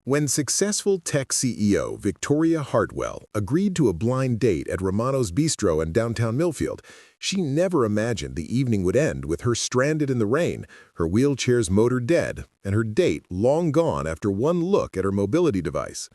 When successful tech CEO Victoria Hartwell agreed to a blind date at Romano's Bistro in downtown Millfield, she never imagined the evening would end with her stranded in the rain, her wheelchair's motor dead, and her date long gone after one look at her mobility device.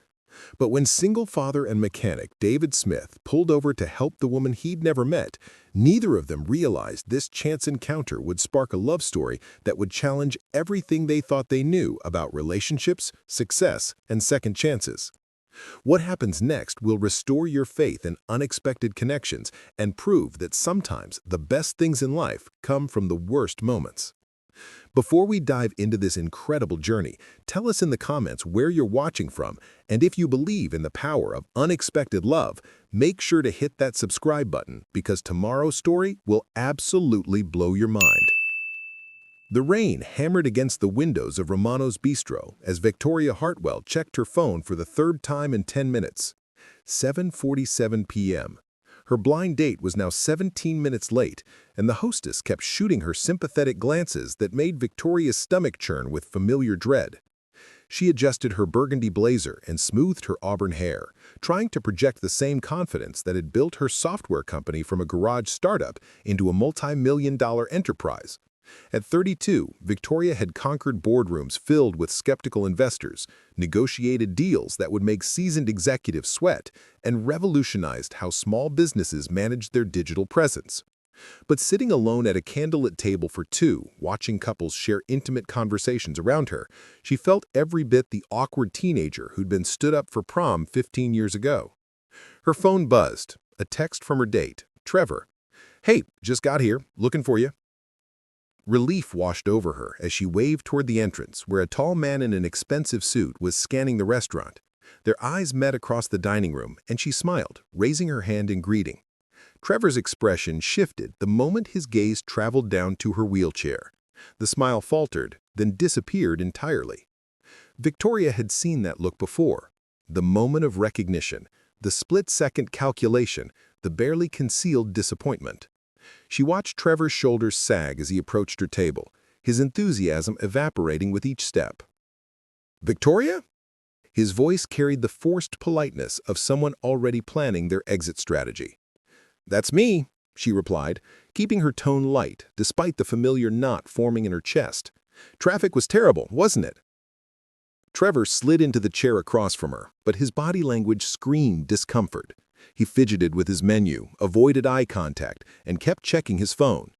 But when single father and mechanic David Smith pulled over to help the woman he'd never met, neither of them realized this chance encounter would spark a love story that would challenge everything they thought they knew about relationships, success, and second chances. What happens next will restore your faith in unexpected connections and prove that sometimes the best things in life come from the worst moments. Before we dive into this incredible journey, tell us in the comments where you're watching from, and if you believe in the power of unexpected love, make sure to hit that subscribe button because tomorrow's story will absolutely blow your mind. The rain hammered against the windows of Romano's Bistro as Victoria Hartwell checked her phone for the third time in 10 minutes. 7:47 p.m. Her blind date was now 17 minutes late, and the hostess kept shooting her sympathetic glances that made Victoria's stomach churn with familiar dread. She adjusted her burgundy blazer and smoothed her auburn hair, trying to project the same confidence that had built her software company from a garage startup into a multi-million-dollar enterprise. At 32, Victoria had conquered boardrooms filled with skeptical investors, negotiated deals that would make seasoned executives sweat, and revolutionized how small businesses managed their digital presence. But sitting alone at a candlelit table for two, watching couples share intimate conversations around her, she felt every bit the awkward teenager who'd been stood up for prom 15 years ago. Her phone buzzed, a text from her date, Trevor. "Hey, just got here, looking for you." Relief washed over her as she waved toward the entrance, where a tall man in an expensive suit was scanning the restaurant. Their eyes met across the dining room, and she smiled, raising her hand in greeting. Trevor's expression shifted the moment his gaze traveled down to her wheelchair. The smile faltered, then disappeared entirely. Victoria had seen that look before. The moment of recognition, the split-second calculation, the barely concealed disappointment. She watched Trevor's shoulders sag as he approached her table, his enthusiasm evaporating with each step. "Victoria?" His voice carried the forced politeness of someone already planning their exit strategy. "That's me," she replied, keeping her tone light despite the familiar knot forming in her chest. "Traffic was terrible, wasn't it?" Trevor slid into the chair across from her, but his body language screamed discomfort. He fidgeted with his menu, avoided eye contact, and kept checking his phone.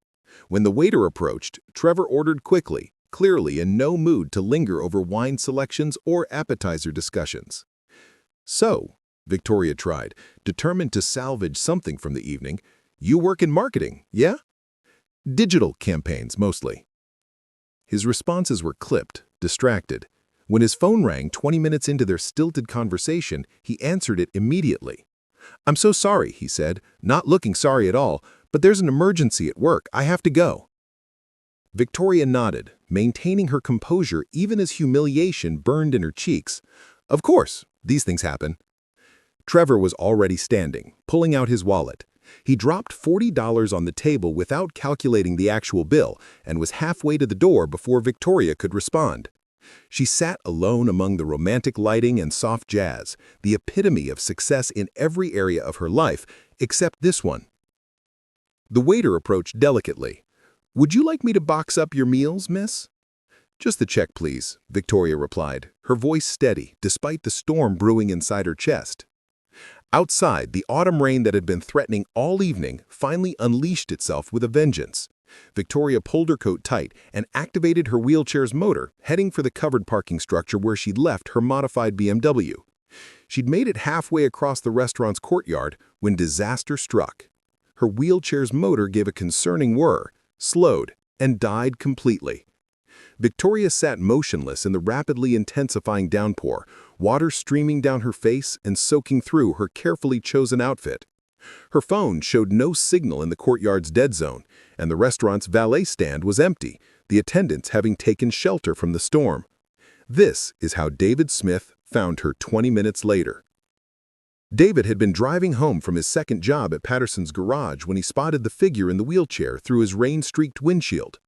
When the waiter approached, Trevor ordered quickly, clearly in no mood to linger over wine selections or appetizer discussions. "So," Victoria tried, determined to salvage something from the evening, "you work in marketing, yeah?" "Digital campaigns, mostly." His responses were clipped, distracted. When his phone rang 20 minutes into their stilted conversation, he answered it immediately. "I'm so sorry," he said, "not looking sorry at all, but there's an emergency at work. I have to go." Victoria nodded, maintaining her composure even as humiliation burned in her cheeks. "Of course, these things happen." Trevor was already standing, pulling out his wallet. He dropped $40 on the table without calculating the actual bill and was halfway to the door before Victoria could respond. She sat alone among the romantic lighting and soft jazz, the epitome of success in every area of her life, except this one. The waiter approached delicately. "Would you like me to box up your meals, miss?" "Just the check, please," Victoria replied, her voice steady despite the storm brewing inside her chest. Outside, the autumn rain that had been threatening all evening finally unleashed itself with a vengeance. Victoria pulled her coat tight and activated her wheelchair's motor, heading for the covered parking structure where she'd left her modified BMW. She'd made it halfway across the restaurant's courtyard when disaster struck. Her wheelchair's motor gave a concerning whir, slowed, and died completely. Victoria sat motionless in the rapidly intensifying downpour, water streaming down her face and soaking through her carefully chosen outfit. Her phone showed no signal in the courtyard's dead zone, and the restaurant's valet stand was empty, the attendants having taken shelter from the storm. This is how David Smith found her 20 minutes later. David had been driving home from his second job at Patterson's garage when he spotted the figure in the wheelchair through his rain-streaked windshield.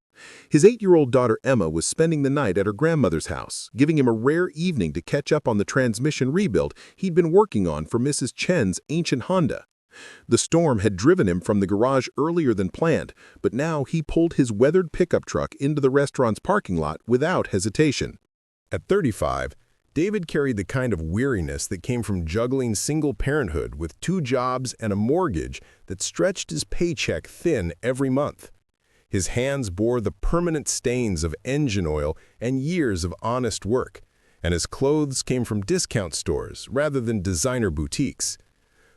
His 8-year-old daughter Emma was spending the night at her grandmother's house, giving him a rare evening to catch up on the transmission rebuild he'd been working on for Mrs. Chen's ancient Honda. The storm had driven him from the garage earlier than planned, but now he pulled his weathered pickup truck into the restaurant's parking lot without hesitation. At 35, David carried the kind of weariness that came from juggling single parenthood with 2 jobs and a mortgage that stretched his paycheck thin every month. His hands bore the permanent stains of engine oil and years of honest work, and his clothes came from discount stores rather than designer boutiques.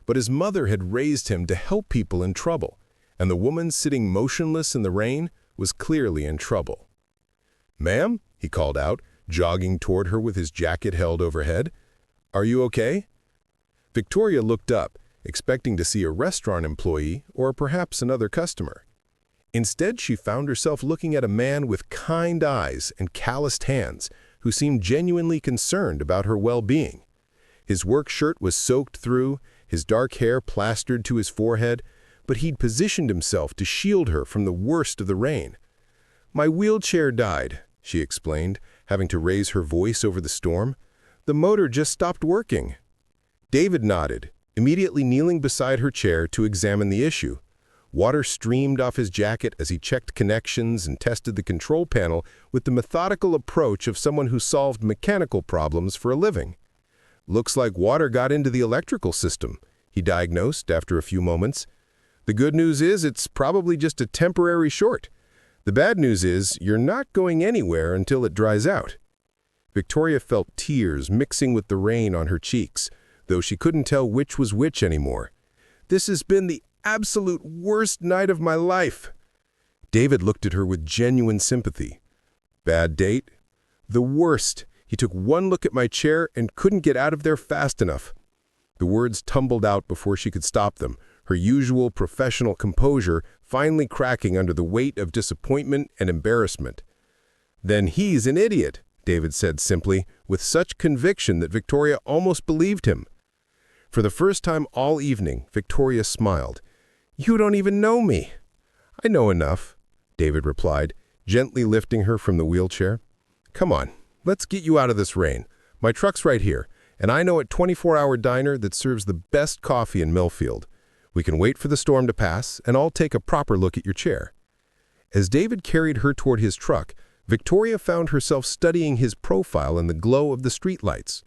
But his mother had raised him to help people in trouble, and the woman sitting motionless in the rain was clearly in trouble. "Ma'am," he called out, jogging toward her with his jacket held overhead. "Are you okay?" Victoria looked up, expecting to see a restaurant employee or perhaps another customer. Instead, she found herself looking at a man with kind eyes and calloused hands who seemed genuinely concerned about her well-being. His work shirt was soaked through, his dark hair plastered to his forehead, but he'd positioned himself to shield her from the worst of the rain. "My wheelchair died," she explained, having to raise her voice over the storm. "The motor just stopped working." David nodded, immediately kneeling beside her chair to examine the issue. Water streamed off his jacket as he checked connections and tested the control panel with the methodical approach of someone who solved mechanical problems for a living. "Looks like water got into the electrical system," he diagnosed after a few moments. "The good news is it's probably just a temporary short. The bad news is you're not going anywhere until it dries out." Victoria felt tears mixing with the rain on her cheeks, though she couldn't tell which was which anymore. "This has been the absolute worst night of my life." David looked at her with genuine sympathy. "Bad date?" "The worst. He took one look at my chair and couldn't get out of there fast enough." The words tumbled out before she could stop them, her usual professional composure finally cracking under the weight of disappointment and embarrassment. "Then he's an idiot," David said simply, with such conviction that Victoria almost believed him. For the first time all evening, Victoria smiled. "You don't even know me." "I know enough," David replied, gently lifting her from the wheelchair. "Come on, let's get you out of this rain. My truck's right here, and I know a 24-hour diner that serves the best coffee in Millfield. We can wait for the storm to pass, and I'll take a proper look at your chair." As David carried her toward his truck, Victoria found herself studying his profile in the glow of the streetlights.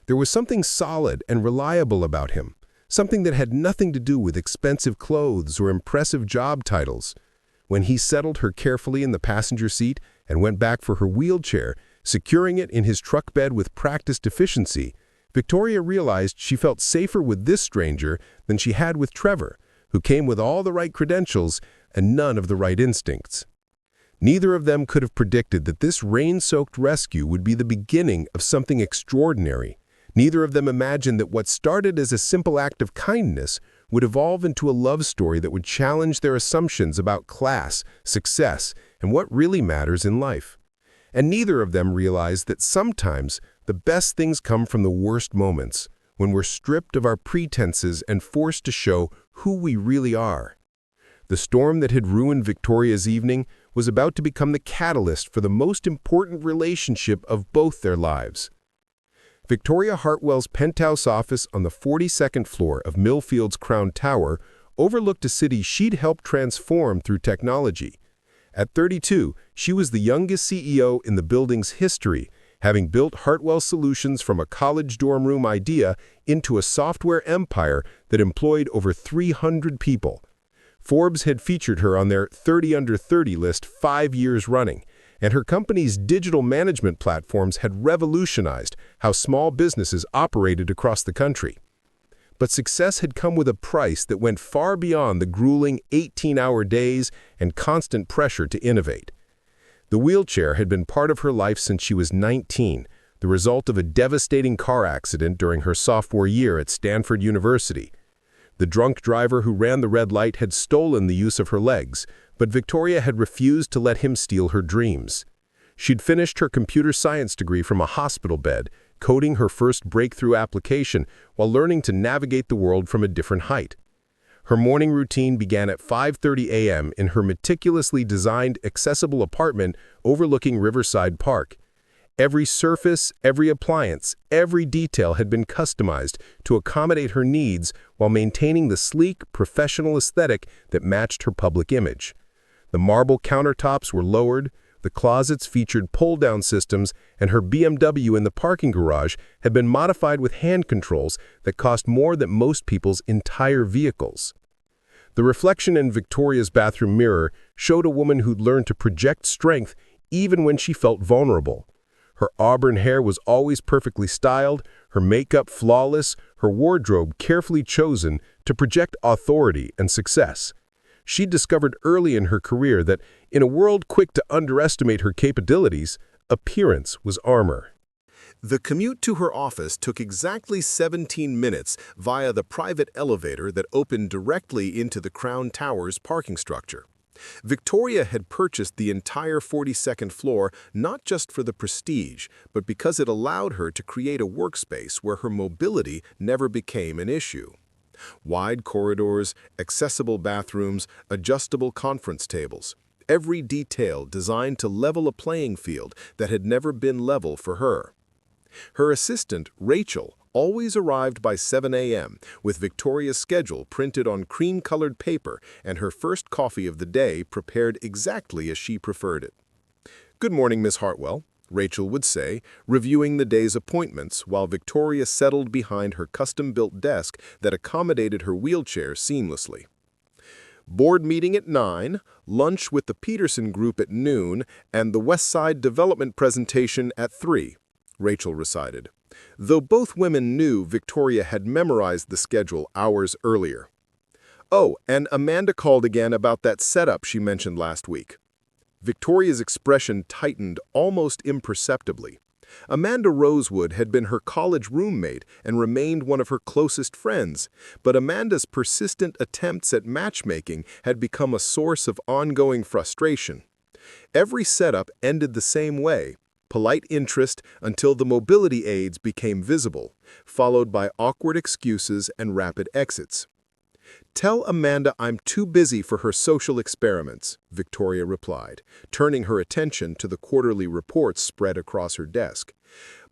There was something solid and reliable about him, something that had nothing to do with expensive clothes or impressive job titles. When he settled her carefully in the passenger seat and went back for her wheelchair, securing it in his truck bed with practiced efficiency, Victoria realized she felt safer with this stranger than she had with Trevor, who came with all the right credentials and none of the right instincts. Neither of them could have predicted that this rain-soaked rescue would be the beginning of something extraordinary. Neither of them imagined that what started as a simple act of kindness would evolve into a love story that would challenge their assumptions about class, success, and what really matters in life. And neither of them realized that sometimes the best things come from the worst moments, when we're stripped of our pretenses and forced to show who we really are. The storm that had ruined Victoria's evening was about to become the catalyst for the most important relationship of both their lives. Victoria Hartwell's penthouse office on the 42nd floor of Millfield's Crown Tower overlooked a city she'd helped transform through technology. At 32, she was the youngest CEO in the building's history, having built Hartwell Solutions from a college dorm room idea into a software empire that employed over 300 people. Forbes had featured her on their 30 Under 30 list 5 years running, and her company's digital management platforms had revolutionized how small businesses operated across the country. But success had come with a price that went far beyond the grueling 18-hour days and constant pressure to innovate. The wheelchair had been part of her life since she was 19, the result of a devastating car accident during her sophomore year at Stanford University. The drunk driver who ran the red light had stolen the use of her legs, but Victoria had refused to let him steal her dreams. She'd finished her computer science degree from a hospital bed, coding her first breakthrough application while learning to navigate the world from a different height. Her morning routine began at 5:30 a.m. in her meticulously designed, accessible apartment overlooking Riverside Park. Every surface, every appliance, every detail had been customized to accommodate her needs while maintaining the sleek, professional aesthetic that matched her public image. The marble countertops were lowered, the closets featured pull-down systems, and her BMW in the parking garage had been modified with hand controls that cost more than most people's entire vehicles. The reflection in Victoria's bathroom mirror showed a woman who'd learned to project strength even when she felt vulnerable. Her auburn hair was always perfectly styled, her makeup flawless, her wardrobe carefully chosen to project authority and success. She discovered early in her career that, in a world quick to underestimate her capabilities, appearance was armor. The commute to her office took exactly 17 minutes via the private elevator that opened directly into the Crown Towers parking structure. Victoria had purchased the entire 42nd floor not just for the prestige, but because it allowed her to create a workspace where her mobility never became an issue. Wide corridors, accessible bathrooms, adjustable conference tables. Every detail designed to level a playing field that had never been level for her. Her assistant, Rachel, always arrived by 7 a.m. with Victoria's schedule printed on cream-colored paper and her first coffee of the day prepared exactly as she preferred it. "Good morning, Miss Hartwell," Rachel would say, reviewing the day's appointments while Victoria settled behind her custom-built desk that accommodated her wheelchair seamlessly. "Board meeting at 9, lunch with the Peterson Group at noon, and the West Side Development presentation at 3, Rachel recited, though both women knew Victoria had memorized the schedule hours earlier. "Oh, and Amanda called again about that setup she mentioned last week." Victoria's expression tightened almost imperceptibly. Amanda Rosewood had been her college roommate and remained one of her closest friends, but Amanda's persistent attempts at matchmaking had become a source of ongoing frustration. Every setup ended the same way: polite interest until the mobility aids became visible, followed by awkward excuses and rapid exits. "Tell Amanda I'm too busy for her social experiments," Victoria replied, turning her attention to the quarterly reports spread across her desk.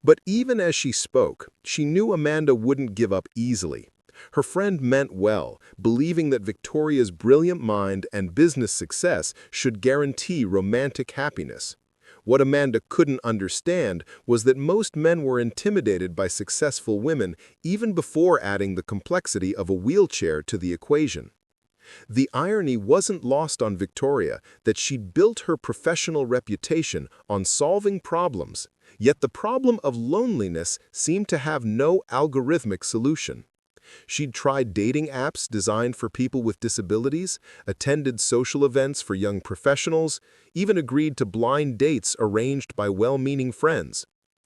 But even as she spoke, she knew Amanda wouldn't give up easily. Her friend meant well, believing that Victoria's brilliant mind and business success should guarantee romantic happiness. What Amanda couldn't understand was that most men were intimidated by successful women even before adding the complexity of a wheelchair to the equation. The irony wasn't lost on Victoria that she'd built her professional reputation on solving problems, yet the problem of loneliness seemed to have no algorithmic solution. She'd tried dating apps designed for people with disabilities, attended social events for young professionals, even agreed to blind dates arranged by well-meaning friends.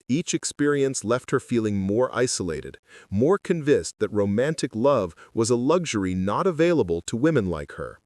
Each experience left her feeling more isolated, more convinced that romantic love was a luxury not available to women like her.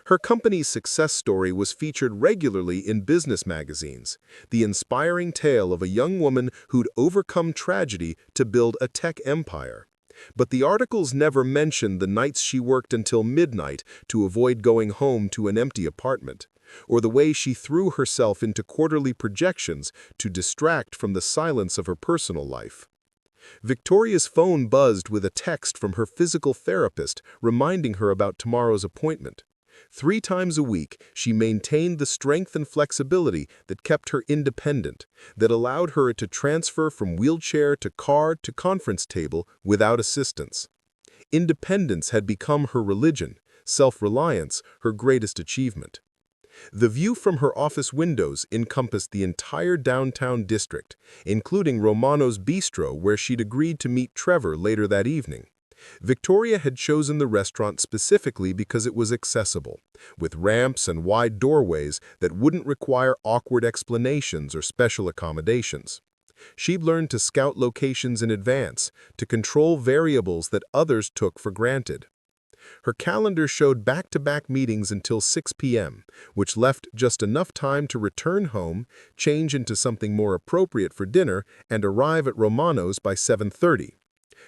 Her company's success story was featured regularly in business magazines, the inspiring tale of a young woman who'd overcome tragedy to build a tech empire. But the articles never mentioned the nights she worked until midnight to avoid going home to an empty apartment, or the way she threw herself into quarterly projections to distract from the silence of her personal life. Victoria's phone buzzed with a text from her physical therapist reminding her about tomorrow's appointment. 3 times a week, she maintained the strength and flexibility that kept her independent, that allowed her to transfer from wheelchair to car to conference table without assistance. Independence had become her religion, self-reliance her greatest achievement. The view from her office windows encompassed the entire downtown district, including Romano's Bistro, where she'd agreed to meet Trevor later that evening. Victoria had chosen the restaurant specifically because it was accessible, with ramps and wide doorways that wouldn't require awkward explanations or special accommodations. She'd learned to scout locations in advance, to control variables that others took for granted. Her calendar showed back-to-back meetings until 6 p.m., which left just enough time to return home, change into something more appropriate for dinner, and arrive at Romano's by 7:30.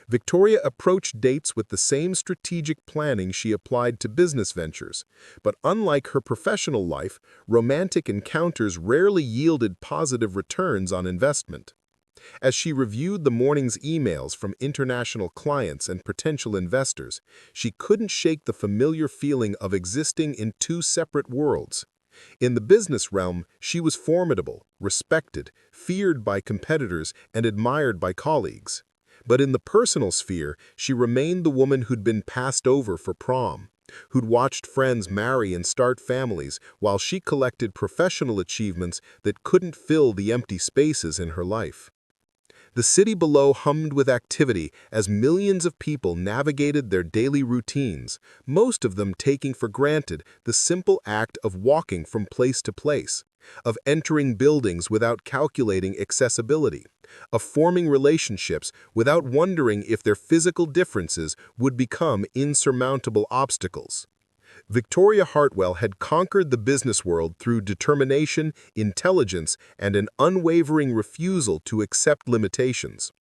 Victoria approached dates with the same strategic planning she applied to business ventures, but unlike her professional life, romantic encounters rarely yielded positive returns on investment. As she reviewed the morning's emails from international clients and potential investors, she couldn't shake the familiar feeling of existing in two separate worlds. In the business realm, she was formidable, respected, feared by competitors, and admired by colleagues. But in the personal sphere, she remained the woman who'd been passed over for prom, who'd watched friends marry and start families while she collected professional achievements that couldn't fill the empty spaces in her life. The city below hummed with activity as millions of people navigated their daily routines, most of them taking for granted the simple act of walking from place to place, of entering buildings without calculating accessibility, of forming relationships without wondering if their physical differences would become insurmountable obstacles. Victoria Hartwell had conquered the business world through determination, intelligence, and an unwavering refusal to accept limitations.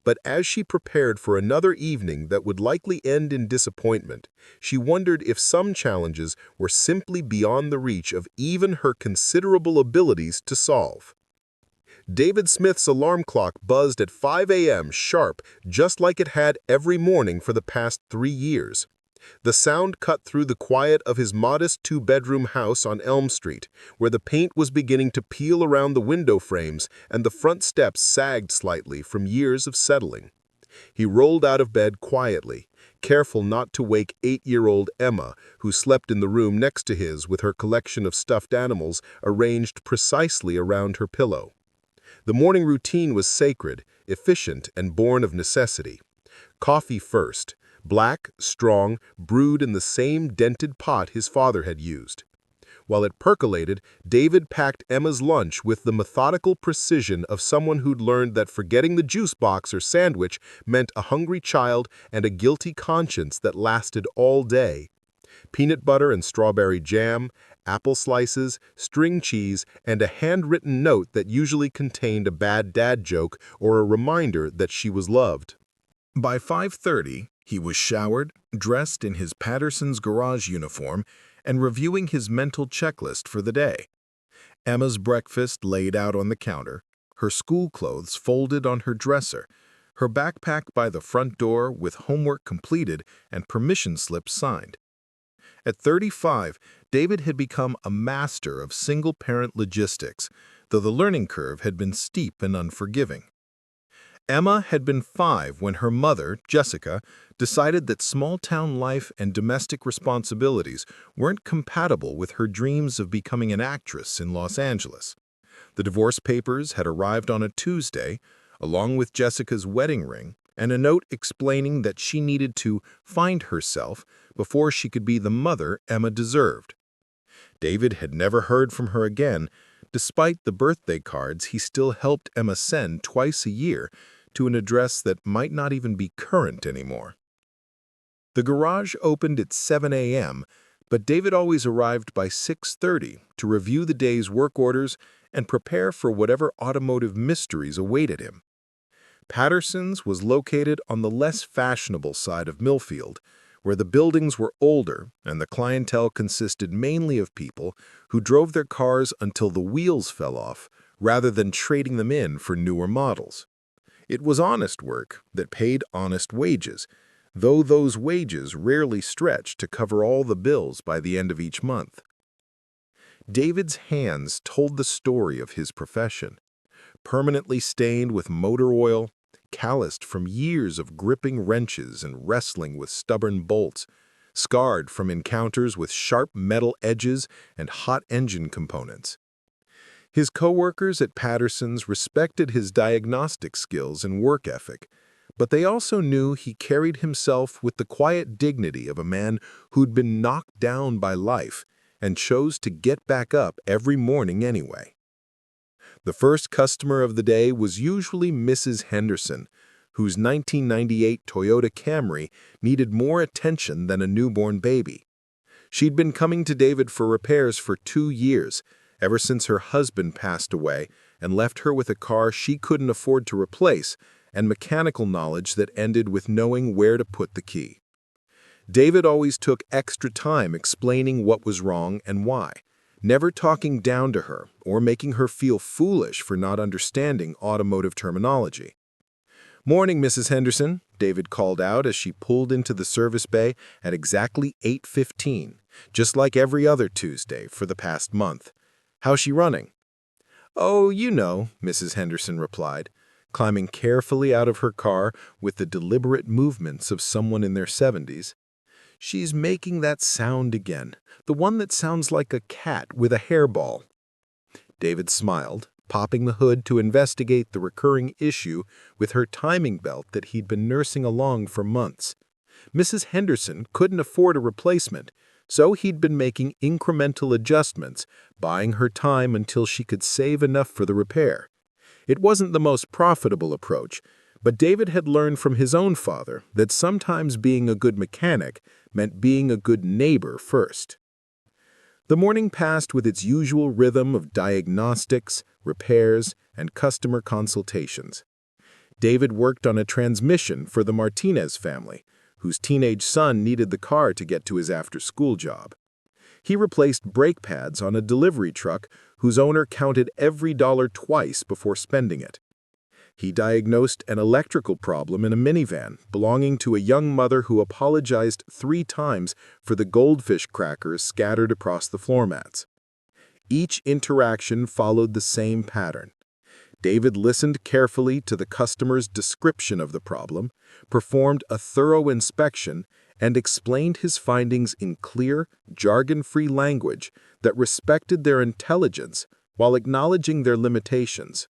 But as she prepared for another evening that would likely end in disappointment, she wondered if some challenges were simply beyond the reach of even her considerable abilities to solve. David Smith's alarm clock buzzed at 5 a.m. sharp, just like it had every morning for the past 3 years. The sound cut through the quiet of his modest two-bedroom house on Elm Street, where the paint was beginning to peel around the window frames and the front steps sagged slightly from years of settling. He rolled out of bed quietly, careful not to wake 8-year-old Emma, who slept in the room next to his with her collection of stuffed animals arranged precisely around her pillow. The morning routine was sacred, efficient, and born of necessity. Coffee first. Black, strong, brewed in the same dented pot his father had used. While it percolated, David packed Emma's lunch with the methodical precision of someone who'd learned that forgetting the juice box or sandwich meant a hungry child and a guilty conscience that lasted all day. Peanut butter and strawberry jam, apple slices, string cheese, and a handwritten note that usually contained a bad dad joke or a reminder that she was loved. By 5:30, he was showered, dressed in his Patterson's garage uniform, and reviewing his mental checklist for the day. Emma's breakfast laid out on the counter, her school clothes folded on her dresser, her backpack by the front door with homework completed and permission slips signed. At 35, David had become a master of single-parent logistics, though the learning curve had been steep and unforgiving. Emma had been 5 when her mother, Jessica, decided that small-town life and domestic responsibilities weren't compatible with her dreams of becoming an actress in Los Angeles. The divorce papers had arrived on a Tuesday, along with Jessica's wedding ring, and a note explaining that she needed to find herself before she could be the mother Emma deserved. David had never heard from her again, despite the birthday cards he still helped Emma send twice a year to an address that might not even be current anymore. The garage opened at 7 a.m., but David always arrived by 6:30 to review the day's work orders and prepare for whatever automotive mysteries awaited him. Patterson's was located on the less fashionable side of Millfield, where the buildings were older and the clientele consisted mainly of people who drove their cars until the wheels fell off, rather than trading them in for newer models. It was honest work that paid honest wages, though those wages rarely stretched to cover all the bills by the end of each month. David's hands told the story of his profession, permanently stained with motor oil, calloused from years of gripping wrenches and wrestling with stubborn bolts, scarred from encounters with sharp metal edges and hot engine components. His coworkers at Patterson's respected his diagnostic skills and work ethic, but they also knew he carried himself with the quiet dignity of a man who'd been knocked down by life and chose to get back up every morning anyway. The first customer of the day was usually Mrs. Henderson, whose 1998 Toyota Camry needed more attention than a newborn baby. She'd been coming to David for repairs for 2 years, ever since her husband passed away and left her with a car she couldn't afford to replace and mechanical knowledge that ended with knowing where to put the key. David always took extra time explaining what was wrong and why, never talking down to her or making her feel foolish for not understanding automotive terminology. "Morning, Mrs. Henderson," David called out as she pulled into the service bay at exactly 8:15, just like every other Tuesday for the past month. "How's she running?" "Oh, you know," Mrs. Henderson replied, climbing carefully out of her car with the deliberate movements of someone in their 70s. "She's making that sound again, the one that sounds like a cat with a hairball." David smiled, popping the hood to investigate the recurring issue with her timing belt that he'd been nursing along for months. Mrs. Henderson couldn't afford a replacement, so he'd been making incremental adjustments, buying her time until she could save enough for the repair. It wasn't the most profitable approach, but David had learned from his own father that sometimes being a good mechanic meant being a good neighbor first. The morning passed with its usual rhythm of diagnostics, repairs, and customer consultations. David worked on a transmission for the Martinez family, whose teenage son needed the car to get to his after-school job. He replaced brake pads on a delivery truck whose owner counted every dollar twice before spending it. He diagnosed an electrical problem in a minivan belonging to a young mother who apologized 3 times for the goldfish crackers scattered across the floor mats. Each interaction followed the same pattern. David listened carefully to the customer's description of the problem, performed a thorough inspection, and explained his findings in clear, jargon-free language that respected their intelligence while acknowledging their limitations.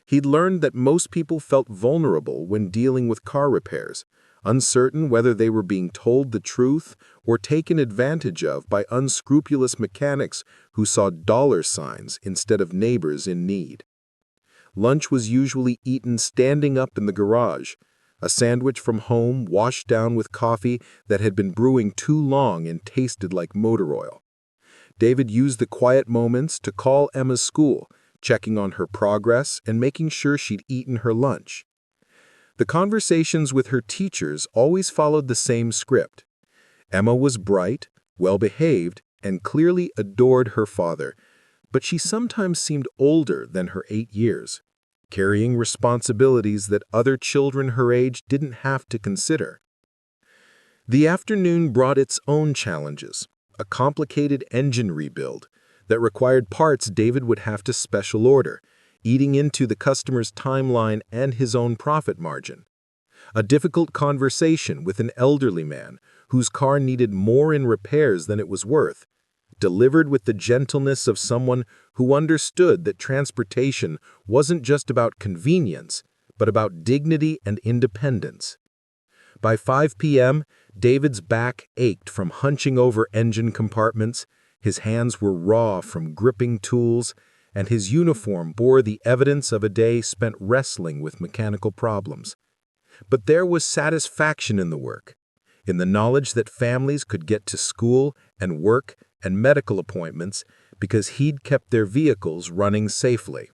He'd learned that most people felt vulnerable when dealing with car repairs, uncertain whether they were being told the truth or taken advantage of by unscrupulous mechanics who saw dollar signs instead of neighbors in need. Lunch was usually eaten standing up in the garage, a sandwich from home washed down with coffee that had been brewing too long and tasted like motor oil. David used the quiet moments to call Emma's school, checking on her progress and making sure she'd eaten her lunch. The conversations with her teachers always followed the same script. Emma was bright, well-behaved, and clearly adored her father, but she sometimes seemed older than her 8 years, carrying responsibilities that other children her age didn't have to consider. The afternoon brought its own challenges, a complicated engine rebuild that required parts David would have to special order, eating into the customer's timeline and his own profit margin. A difficult conversation with an elderly man whose car needed more in repairs than it was worth, delivered with the gentleness of someone who understood that transportation wasn't just about convenience, but about dignity and independence. By 5 p.m., David's back ached from hunching over engine compartments, his hands were raw from gripping tools, and his uniform bore the evidence of a day spent wrestling with mechanical problems. But there was satisfaction in the work, in the knowledge that families could get to school and work and medical appointments because he'd kept their vehicles running safely.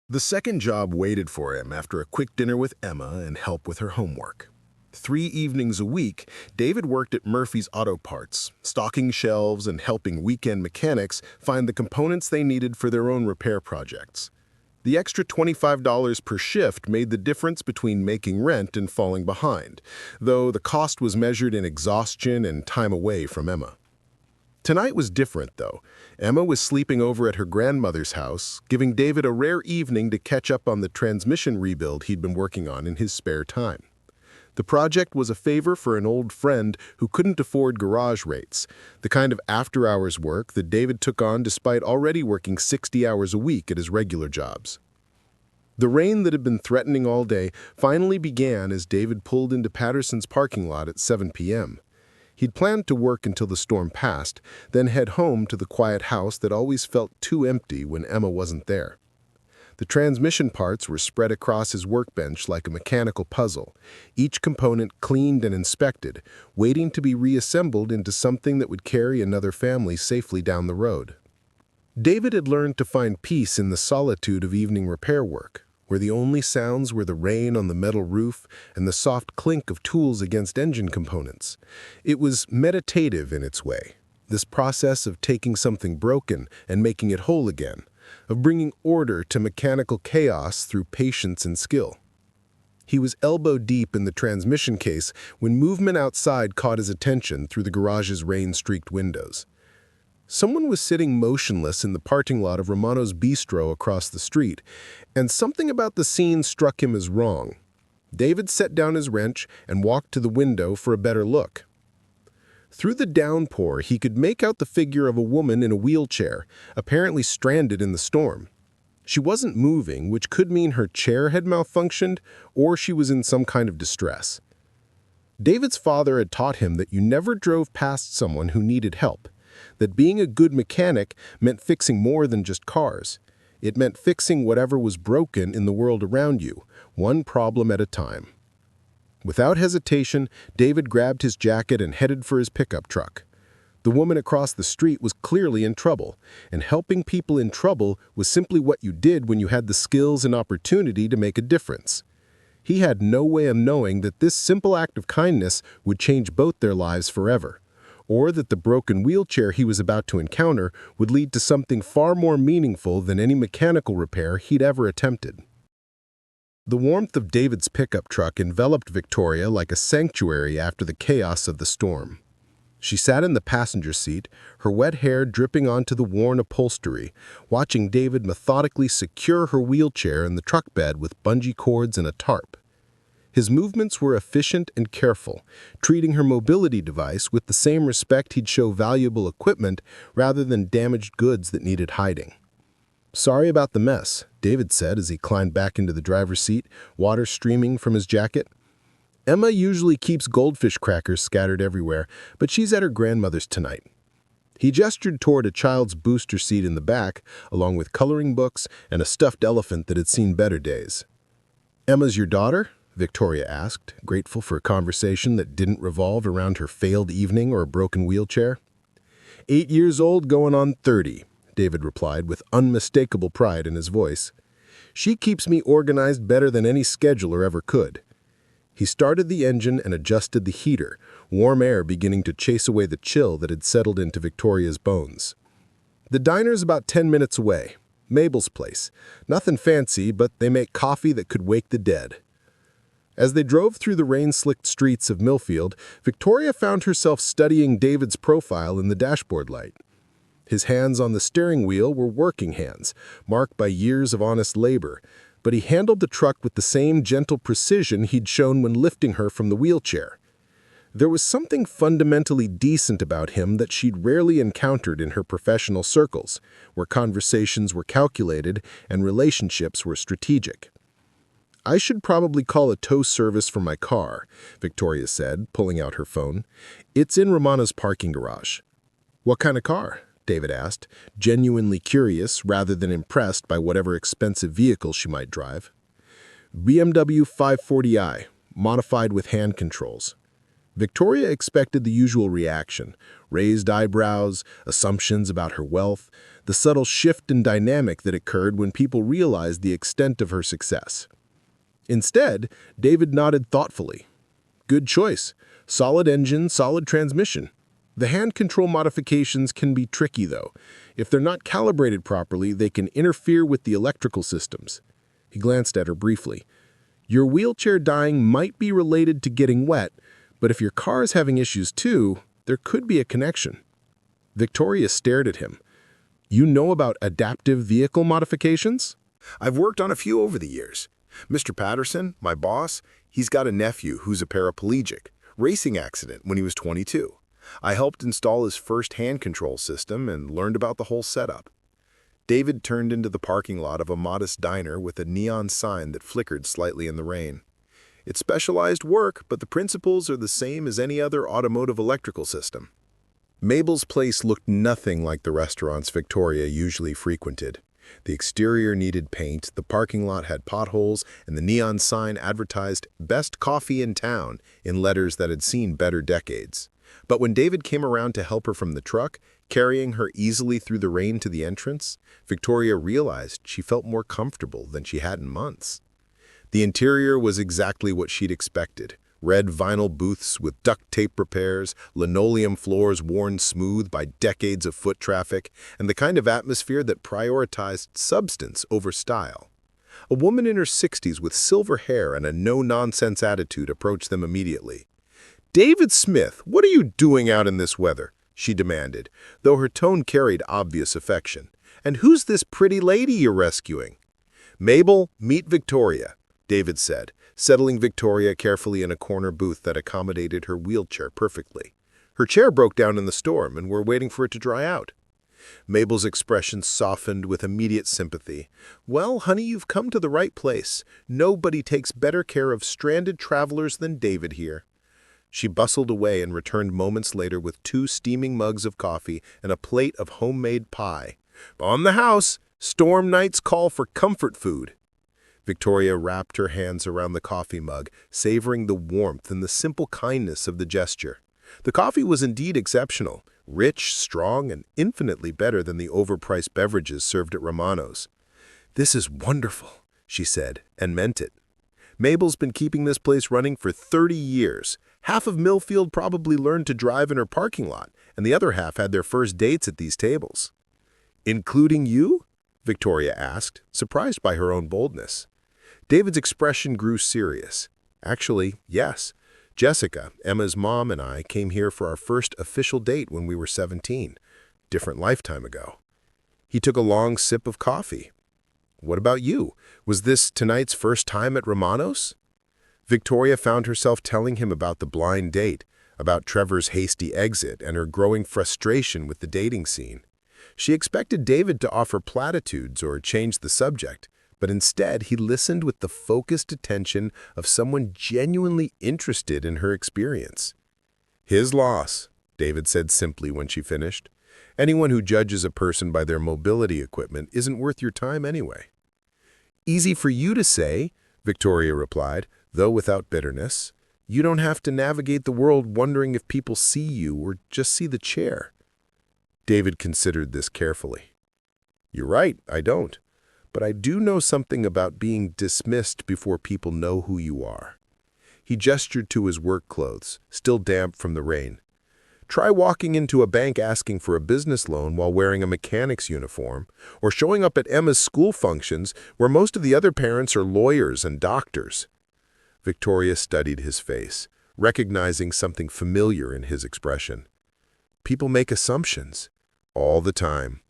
The second job waited for him after a quick dinner with Emma and help with her homework. 3 evenings a week, David worked at Murphy's Auto Parts, stocking shelves and helping weekend mechanics find the components they needed for their own repair projects. The extra $25 per shift made the difference between making rent and falling behind, though the cost was measured in exhaustion and time away from Emma. Tonight was different, though. Emma was sleeping over at her grandmother's house, giving David a rare evening to catch up on the transmission rebuild he'd been working on in his spare time. The project was a favor for an old friend who couldn't afford garage rates, the kind of after-hours work that David took on despite already working 60 hours a week at his regular jobs. The rain that had been threatening all day finally began as David pulled into Patterson's parking lot at 7 p.m. He'd planned to work until the storm passed, then head home to the quiet house that always felt too empty when Emma wasn't there. The transmission parts were spread across his workbench like a mechanical puzzle, each component cleaned and inspected, waiting to be reassembled into something that would carry another family safely down the road. David had learned to find peace in the solitude of evening repair work, where the only sounds were the rain on the metal roof and the soft clink of tools against engine components. It was meditative in its way, this process of taking something broken and making it whole again, of bringing order to mechanical chaos through patience and skill. He was elbow-deep in the transmission case when movement outside caught his attention through the garage's rain-streaked windows. Someone was sitting motionless in the parking lot of Romano's Bistro across the street, and something about the scene struck him as wrong. David set down his wrench and walked to the window for a better look. Through the downpour, he could make out the figure of a woman in a wheelchair, apparently stranded in the storm. She wasn't moving, which could mean her chair had malfunctioned or she was in some kind of distress. David's father had taught him that you never drove past someone who needed help, that being a good mechanic meant fixing more than just cars. It meant fixing whatever was broken in the world around you, one problem at a time. Without hesitation, David grabbed his jacket and headed for his pickup truck. The woman across the street was clearly in trouble, and helping people in trouble was simply what you did when you had the skills and opportunity to make a difference. He had no way of knowing that this simple act of kindness would change both their lives forever, or that the broken wheelchair he was about to encounter would lead to something far more meaningful than any mechanical repair he'd ever attempted. The warmth of David's pickup truck enveloped Victoria like a sanctuary after the chaos of the storm. She sat in the passenger seat, her wet hair dripping onto the worn upholstery, watching David methodically secure her wheelchair in the truck bed with bungee cords and a tarp. His movements were efficient and careful, treating her mobility device with the same respect he'd show valuable equipment rather than damaged goods that needed hiding. "Sorry about the mess," David said as he climbed back into the driver's seat, water streaming from his jacket. "Emma usually keeps goldfish crackers scattered everywhere, but she's at her grandmother's tonight." He gestured toward a child's booster seat in the back, along with coloring books and a stuffed elephant that had seen better days. "Emma's your daughter?" Victoria asked, grateful for a conversation that didn't revolve around her failed evening or a broken wheelchair. 8 years old going on 30, David replied with unmistakable pride in his voice. "She keeps me organized better than any scheduler ever could." He started the engine and adjusted the heater, warm air beginning to chase away the chill that had settled into Victoria's bones. "The diner's about 10 minutes away. Mabel's place. Nothing fancy, but they make coffee that could wake the dead." As they drove through the rain-slicked streets of Millfield, Victoria found herself studying David's profile in the dashboard light. His hands on the steering wheel were working hands, marked by years of honest labor, but he handled the truck with the same gentle precision he'd shown when lifting her from the wheelchair. There was something fundamentally decent about him that she'd rarely encountered in her professional circles, where conversations were calculated and relationships were strategic. "I should probably call a tow service for my car," Victoria said, pulling out her phone. "It's in Romano's parking garage." "What kind of car?" David asked, genuinely curious rather than impressed by whatever expensive vehicle she might drive. "BMW 540i, modified with hand controls." Victoria expected the usual reaction, raised eyebrows, assumptions about her wealth, the subtle shift in dynamic that occurred when people realized the extent of her success. Instead, David nodded thoughtfully. "Good choice. Solid engine, solid transmission. The hand control modifications can be tricky, though. If they're not calibrated properly, they can interfere with the electrical systems." He glanced at her briefly. "Your wheelchair dying might be related to getting wet, but if your car is having issues too, there could be a connection." Victoria stared at him. "You know about adaptive vehicle modifications?" I've worked on a few over the years. Mr. Patterson, my boss, he's got a nephew who's a paraplegic. Racing accident when he was 22. I helped install his first hand control system and learned about the whole setup. David turned into the parking lot of a modest diner with a neon sign that flickered slightly in the rain. It's specialized work, but the principles are the same as any other automotive electrical system. Mabel's place looked nothing like the restaurants Victoria usually frequented. The exterior needed paint, the parking lot had potholes, and the neon sign advertised "Best Coffee in Town" in letters that had seen better decades. But when David came around to help her from the truck, Carrying her easily through the rain to the entrance, Victoria realized she felt more comfortable than she had in months. The interior was exactly what she'd expected. Red vinyl booths with duct tape repairs, linoleum floors worn smooth by decades of foot traffic, and the kind of atmosphere that prioritized substance over style. A woman in her 60s with silver hair and a no-nonsense attitude approached them immediately. "David Smith, what are you doing out in this weather?" she demanded, though her tone carried obvious affection. "And who's this pretty lady you're rescuing?" "Mabel, meet Victoria," David said, settling Victoria carefully in a corner booth that accommodated her wheelchair perfectly. Her chair broke down in the storm, and we're waiting for it to dry out. Mabel's expression softened with immediate sympathy. "Well, honey, you've come to the right place. Nobody takes better care of stranded travelers than David here." She bustled away and returned moments later with 2 steaming mugs of coffee and a plate of homemade pie. "On the house, storm nights call for comfort food." Victoria wrapped her hands around the coffee mug, savoring the warmth and the simple kindness of the gesture. The coffee was indeed exceptional, rich, strong, and infinitely better than the overpriced beverages served at Romano's. "This is wonderful," she said, and meant it. "Mabel's been keeping this place running for 30 years. Half of Millfield probably learned to drive in her parking lot, and the other half had their first dates at these tables." "Including you?" Victoria asked, surprised by her own boldness. David's expression grew serious. "Actually, yes. Jessica, Emma's mom, and I came here for our first official date when we were 17. Different lifetime ago." He took a long sip of coffee. "What about you? Was this tonight's first time at Romano's?" Victoria found herself telling him about the blind date, about Trevor's hasty exit, and her growing frustration with the dating scene. She expected David to offer platitudes or change the subject, but instead he listened with the focused attention of someone genuinely interested in her experience. "His loss," David said simply when she finished. "Anyone who judges a person by their mobility equipment isn't worth your time anyway." "Easy for you to say," Victoria replied, though without bitterness. "You don't have to navigate the world wondering if people see you or just see the chair." David considered this carefully. "You're right, I don't. But I do know something about being dismissed before people know who you are." He gestured to his work clothes, still damp from the rain. "Try walking into a bank asking for a business loan while wearing a mechanic's uniform, or showing up at Emma's school functions where most of the other parents are lawyers and doctors." Victoria studied his face, recognizing something familiar in his expression. "People make assumptions. All the time.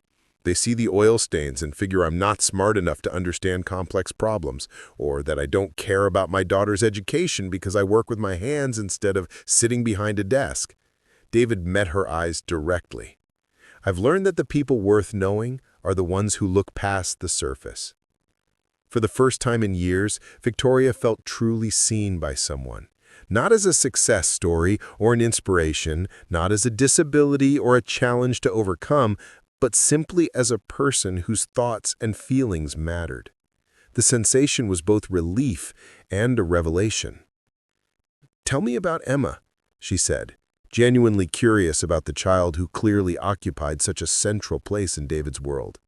They see the oil stains and figure I'm not smart enough to understand complex problems, or that I don't care about my daughter's education because I work with my hands instead of sitting behind a desk." David met her eyes directly. "I've learned that the people worth knowing are the ones who look past the surface." For the first time in years, Victoria felt truly seen by someone. Not as a success story or an inspiration, not as a disability or a challenge to overcome, but simply as a person whose thoughts and feelings mattered. The sensation was both relief and a revelation. "Tell me about Emma," she said, genuinely curious about the child who clearly occupied such a central place in David's world.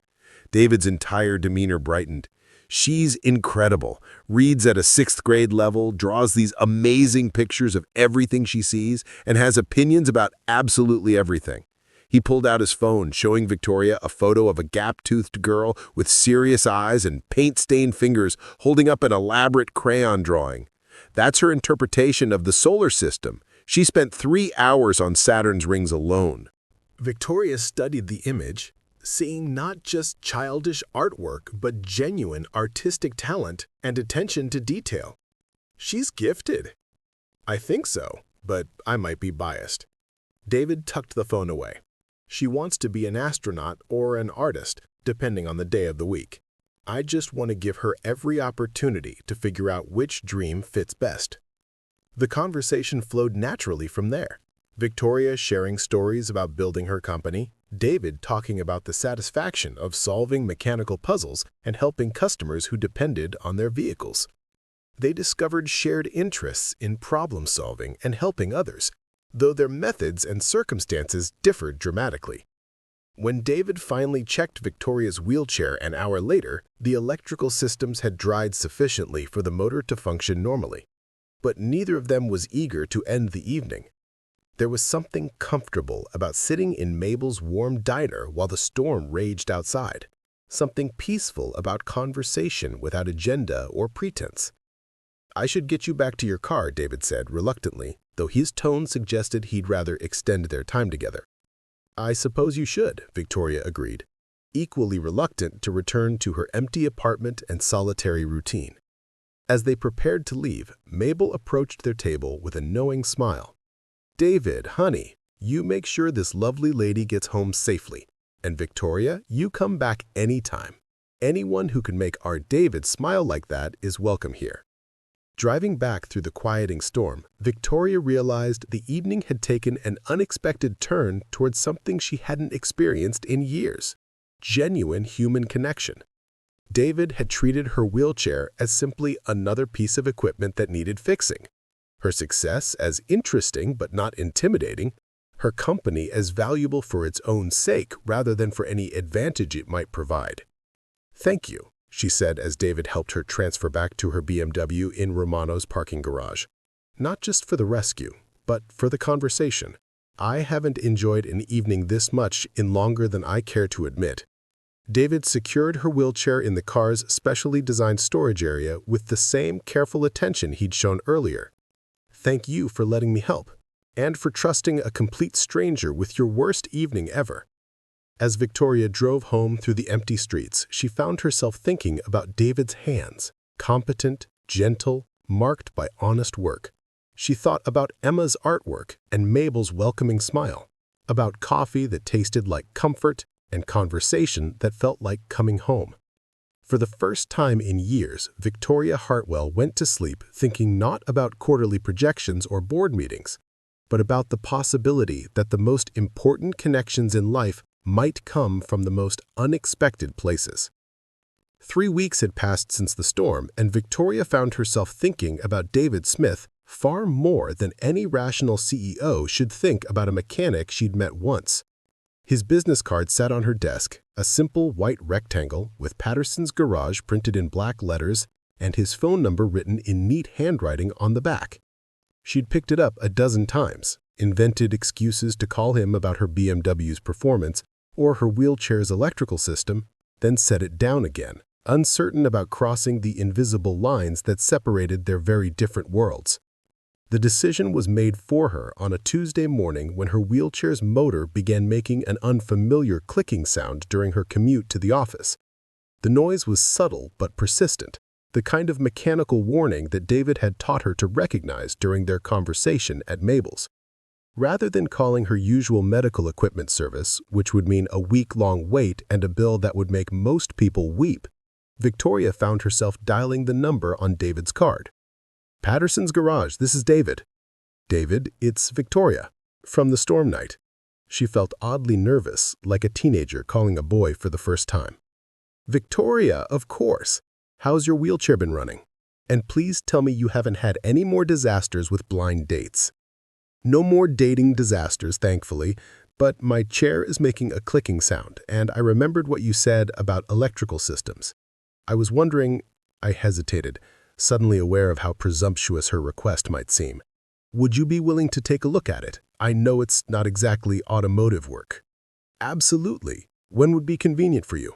David's entire demeanor brightened. "She's incredible, reads at a 6th grade level, draws these amazing pictures of everything she sees, and has opinions about absolutely everything." He pulled out his phone, showing Victoria a photo of a gap-toothed girl with serious eyes and paint-stained fingers holding up an elaborate crayon drawing. "That's her interpretation of the solar system. She spent 3 hours on Saturn's rings alone." Victoria studied the image, seeing not just childish artwork, but genuine artistic talent and attention to detail. "She's gifted." "I think so, but I might be biased." David tucked the phone away. "She wants to be an astronaut or an artist, depending on the day of the week. I just want to give her every opportunity to figure out which dream fits best." The conversation flowed naturally from there. Victoria sharing stories about building her company, David talking about the satisfaction of solving mechanical puzzles and helping customers who depended on their vehicles. They discovered shared interests in problem solving and helping others, though their methods and circumstances differed dramatically. When David finally checked Victoria's wheelchair an hour later, the electrical systems had dried sufficiently for the motor to function normally. But neither of them was eager to end the evening. There was something comfortable about sitting in Mabel's warm diner while the storm raged outside. Something peaceful about conversation without agenda or pretense. "I should get you back to your car," David said reluctantly, though his tone suggested he'd rather extend their time together. "I suppose you should," Victoria agreed, equally reluctant to return to her empty apartment and solitary routine. As they prepared to leave, Mabel approached their table with a knowing smile. "David, honey, you make sure this lovely lady gets home safely. And Victoria, you come back anytime. Anyone who can make our David smile like that is welcome here." Driving back through the quieting storm, Victoria realized the evening had taken an unexpected turn towards something she hadn't experienced in years: genuine human connection. David had treated her wheelchair as simply another piece of equipment that needed fixing, her success as interesting but not intimidating, her company as valuable for its own sake rather than for any advantage it might provide. "Thank you," she said as David helped her transfer back to her BMW in Romano's parking garage. "Not just for the rescue, but for the conversation. I haven't enjoyed an evening this much in longer than I care to admit." David secured her wheelchair in the car's specially designed storage area with the same careful attention he'd shown earlier. "Thank you for letting me help, and for trusting a complete stranger with your worst evening ever." As Victoria drove home through the empty streets, she found herself thinking about David's hands, competent, gentle, marked by honest work. She thought about Emma's artwork and Mabel's welcoming smile, about coffee that tasted like comfort and conversation that felt like coming home. For the first time in years, Victoria Hartwell went to sleep thinking not about quarterly projections or board meetings, but about the possibility that the most important connections in life might come from the most unexpected places. 3 weeks had passed since the storm, and Victoria found herself thinking about David Smith far more than any rational CEO should think about a mechanic she'd met once. His business card sat on her desk, a simple white rectangle with Patterson's Garage printed in black letters and his phone number written in neat handwriting on the back. She'd picked it up a dozen times, invented excuses to call him about her BMW's performance or her wheelchair's electrical system, then set it down again, uncertain about crossing the invisible lines that separated their very different worlds. The decision was made for her on a Tuesday morning when her wheelchair's motor began making an unfamiliar clicking sound during her commute to the office. The noise was subtle but persistent, the kind of mechanical warning that David had taught her to recognize during their conversation at Mabel's. Rather than calling her usual medical equipment service, which would mean a week-long wait and a bill that would make most people weep, Victoria found herself dialing the number on David's card. "Patterson's Garage, this is David." "David, it's Victoria, from the storm night." She felt oddly nervous, like a teenager calling a boy for the first time. "Victoria, of course. How's your wheelchair been running? And please tell me you haven't had any more disasters with blind dates." "No more dating disasters, thankfully, but my chair is making a clicking sound, and I remembered what you said about electrical systems. I was wondering—" I hesitated, suddenly aware of how presumptuous her request might seem. "Would you be willing to take a look at it? I know it's not exactly automotive work." "Absolutely. When would be convenient for you?"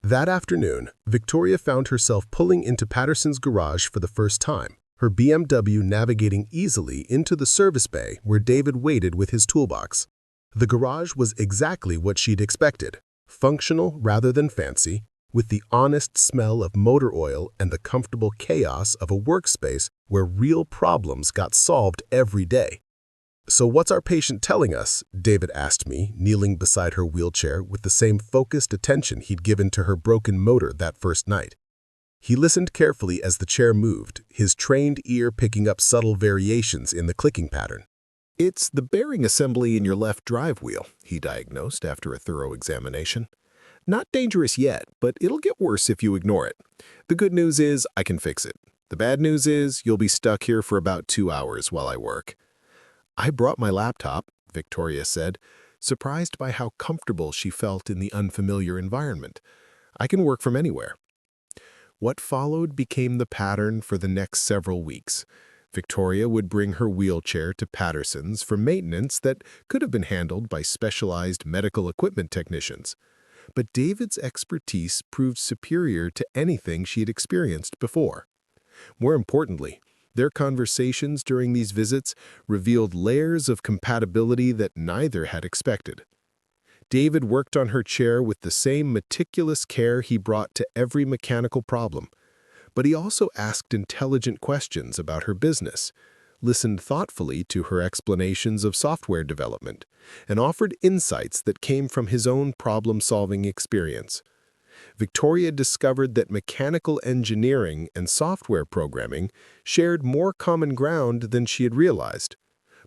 That afternoon, Victoria found herself pulling into Patterson's Garage for the first time, her BMW navigating easily into the service bay where David waited with his toolbox. The garage was exactly what she'd expected, functional rather than fancy, with the honest smell of motor oil and the comfortable chaos of a workspace where real problems got solved every day. "So what's our patient telling us?" David asked me, kneeling beside her wheelchair with the same focused attention he'd given to her broken motor that first night. He listened carefully as the chair moved, his trained ear picking up subtle variations in the clicking pattern. "It's the bearing assembly in your left drive wheel," he diagnosed after a thorough examination. "Not dangerous yet, but it'll get worse if you ignore it. The good news is I can fix it. The bad news is you'll be stuck here for about 2 hours while I work." "I brought my laptop," Victoria said, surprised by how comfortable she felt in the unfamiliar environment. "I can work from anywhere." What followed became the pattern for the next several weeks. Victoria would bring her wheelchair to Patterson's for maintenance that could have been handled by specialized medical equipment technicians. But David's expertise proved superior to anything she had experienced before. More importantly, their conversations during these visits revealed layers of compatibility that neither had expected. David worked on her chair with the same meticulous care he brought to every mechanical problem, but he also asked intelligent questions about her business, listened thoughtfully to her explanations of software development, and offered insights that came from his own problem-solving experience. Victoria discovered that mechanical engineering and software programming shared more common ground than she had realized.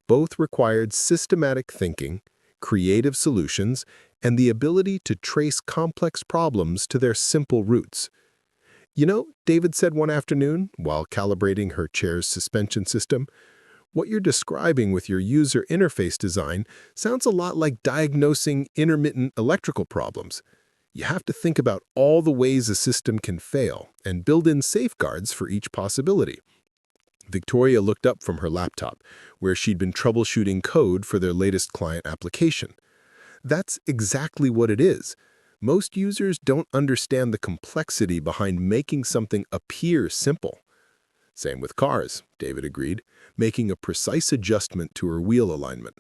Both required systematic thinking, creative solutions, and the ability to trace complex problems to their simple roots. "You know," David said one afternoon while calibrating her chair's suspension system, "what you're describing with your user interface design sounds a lot like diagnosing intermittent electrical problems. You have to think about all the ways a system can fail and build in safeguards for each possibility." Victoria looked up from her laptop, where she'd been troubleshooting code for their latest client application. "That's exactly what it is. Most users don't understand the complexity behind making something appear simple." "Same with cars," David agreed, making a precise adjustment to her wheel alignment.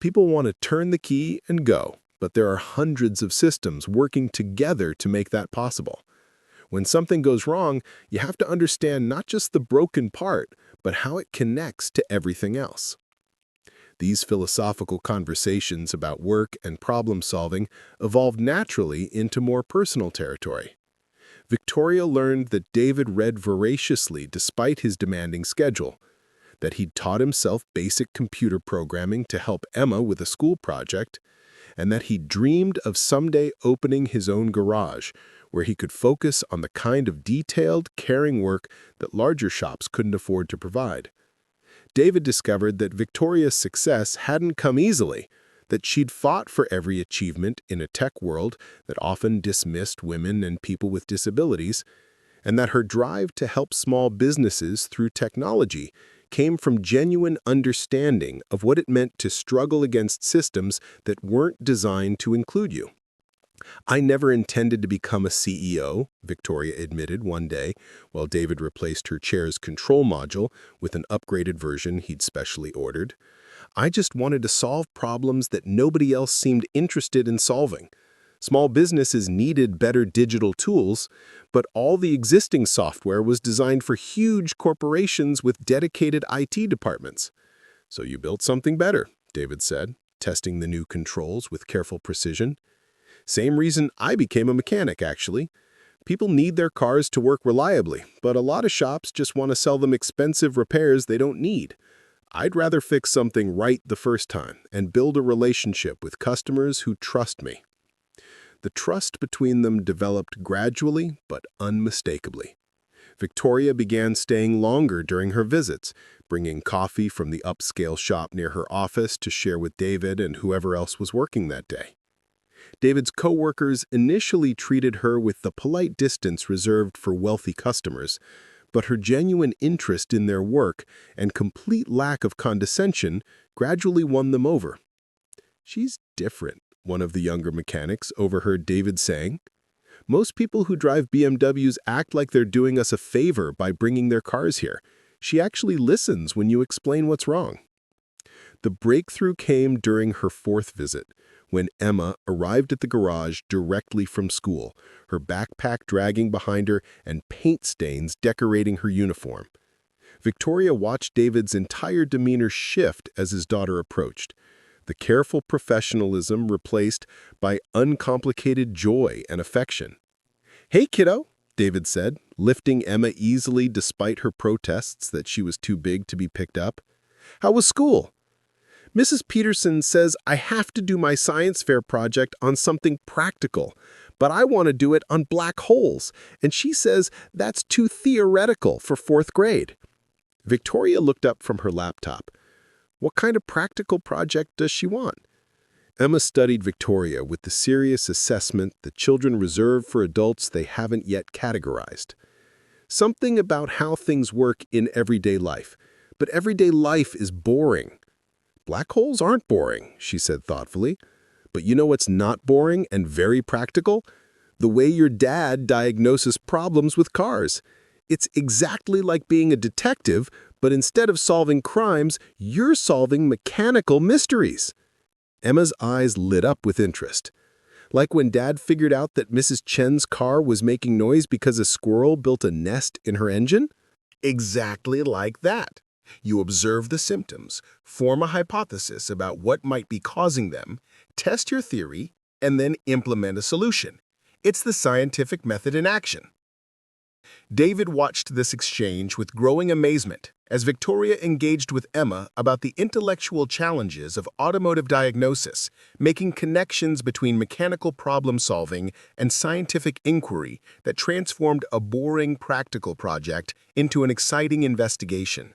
"People want to turn the key and go, but there are hundreds of systems working together to make that possible. When something goes wrong, you have to understand not just the broken part, but how it connects to everything else." These philosophical conversations about work and problem-solving evolved naturally into more personal territory. Victoria learned that David read voraciously despite his demanding schedule, that he'd taught himself basic computer programming to help Emma with a school project, and that he dreamed of someday opening his own garage, where he could focus on the kind of detailed, caring work that larger shops couldn't afford to provide. David discovered that Victoria's success hadn't come easily, that she'd fought for every achievement in a tech world that often dismissed women and people with disabilities, and that her drive to help small businesses through technology came from genuine understanding of what it meant to struggle against systems that weren't designed to include you. "I never intended to become a CEO," Victoria admitted one day, while David replaced her chair's control module with an upgraded version he'd specially ordered. "I just wanted to solve problems that nobody else seemed interested in solving. Small businesses needed better digital tools, but all the existing software was designed for huge corporations with dedicated IT departments." "So you built something better," David said, testing the new controls with careful precision. "Same reason I became a mechanic, actually. People need their cars to work reliably, but a lot of shops just want to sell them expensive repairs they don't need. I'd rather fix something right the first time and build a relationship with customers who trust me." The trust between them developed gradually but unmistakably. Victoria began staying longer during her visits, bringing coffee from the upscale shop near her office to share with David and whoever else was working that day. David's coworkers initially treated her with the polite distance reserved for wealthy customers, but her genuine interest in their work and complete lack of condescension gradually won them over. "She's different," one of the younger mechanics overheard David saying. "Most people who drive BMWs act like they're doing us a favor by bringing their cars here. She actually listens when you explain what's wrong." The breakthrough came during her fourth visit, when Emma arrived at the garage directly from school, her backpack dragging behind her and paint stains decorating her uniform. Victoria watched David's entire demeanor shift as his daughter approached, the careful professionalism replaced by uncomplicated joy and affection. "Hey, kiddo," David said, lifting Emma easily despite her protests that she was too big to be picked up. "How was school?" "Mrs. Peterson says I have to do my science fair project on something practical, but I want to do it on black holes, and she says that's too theoretical for fourth grade." Victoria looked up from her laptop. What kind of practical project does she want? Emma studied Victoria with the serious assessment that children reserve for adults they haven't yet categorized. Something about how things work in everyday life. But everyday life is boring. Black holes aren't boring, she said thoughtfully. But you know what's not boring and very practical? The way your dad diagnoses problems with cars. It's exactly like being a detective, but instead of solving crimes, you're solving mechanical mysteries. Emma's eyes lit up with interest. Like when Dad figured out that Mrs. Chen's car was making noise because a squirrel built a nest in her engine? Exactly like that. You observe the symptoms, form a hypothesis about what might be causing them, test your theory, and then implement a solution. It's the scientific method in action. David watched this exchange with growing amazement as Victoria engaged with Emma about the intellectual challenges of automotive diagnosis, making connections between mechanical problem-solving and scientific inquiry that transformed a boring practical project into an exciting investigation.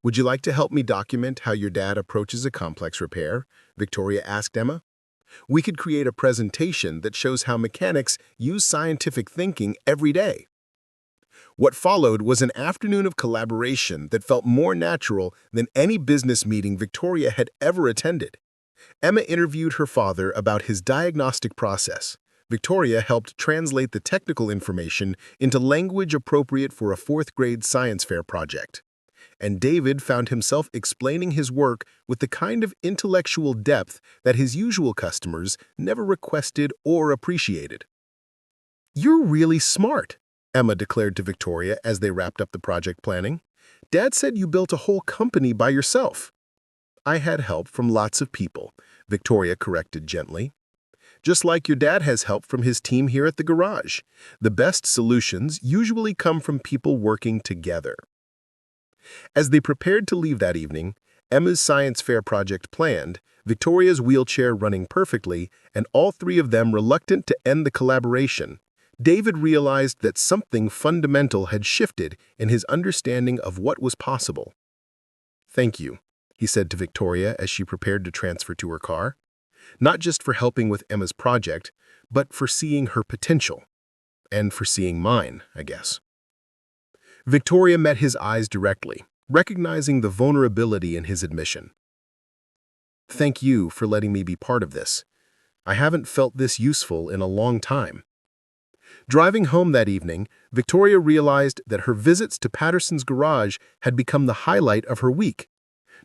"Would you like to help me document how your dad approaches a complex repair?" Victoria asked Emma. "We could create a presentation that shows how mechanics use scientific thinking every day." What followed was an afternoon of collaboration that felt more natural than any business meeting Victoria had ever attended. Emma interviewed her father about his diagnostic process. Victoria helped translate the technical information into language appropriate for a fourth-grade science fair project. And David found himself explaining his work with the kind of intellectual depth that his usual customers never requested or appreciated. "You're really smart," Emma declared to Victoria as they wrapped up the project planning. "Dad said you built a whole company by yourself." "I had help from lots of people," Victoria corrected gently. "Just like your dad has help from his team here at the garage. The best solutions usually come from people working together." As they prepared to leave that evening, Emma's science fair project planned, Victoria's wheelchair running perfectly, and all three of them reluctant to end the collaboration, David realized that something fundamental had shifted in his understanding of what was possible. "Thank you," he said to Victoria as she prepared to transfer to her car. "Not just for helping with Emma's project, but for seeing her potential. And for seeing mine, I guess." Victoria met his eyes directly, recognizing the vulnerability in his admission. "Thank you for letting me be part of this. I haven't felt this useful in a long time." Driving home that evening, Victoria realized that her visits to Patterson's garage had become the highlight of her week.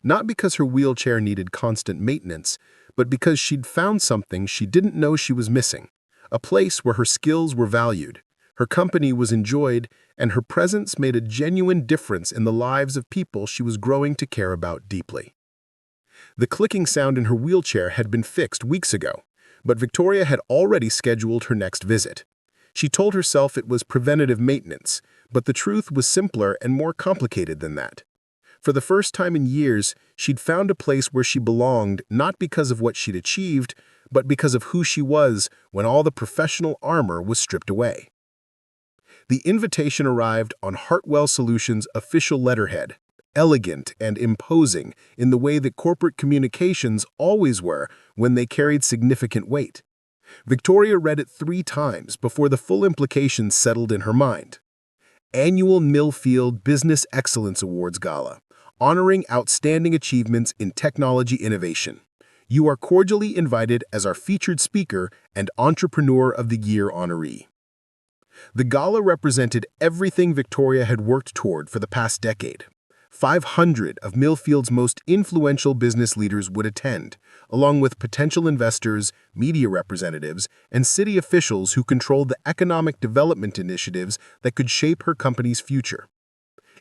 Not because her wheelchair needed constant maintenance, but because she'd found something she didn't know she was missing, a place where her skills were valued, her company was enjoyed, and her presence made a genuine difference in the lives of people she was growing to care about deeply. The clicking sound in her wheelchair had been fixed weeks ago, but Victoria had already scheduled her next visit. She told herself it was preventative maintenance, but the truth was simpler and more complicated than that. For the first time in years, she'd found a place where she belonged not because of what she'd achieved, but because of who she was when all the professional armor was stripped away. The invitation arrived on Hartwell Solutions' official letterhead, elegant and imposing in the way that corporate communications always were when they carried significant weight. Victoria read it 3 times before the full implications settled in her mind. Annual Millfield Business Excellence Awards Gala, honoring outstanding achievements in technology innovation. You are cordially invited as our featured speaker and Entrepreneur of the Year honoree. The gala represented everything Victoria had worked toward for the past decade. 500 of Millfield's most influential business leaders would attend, along with potential investors, media representatives, and city officials who controlled the economic development initiatives that could shape her company's future.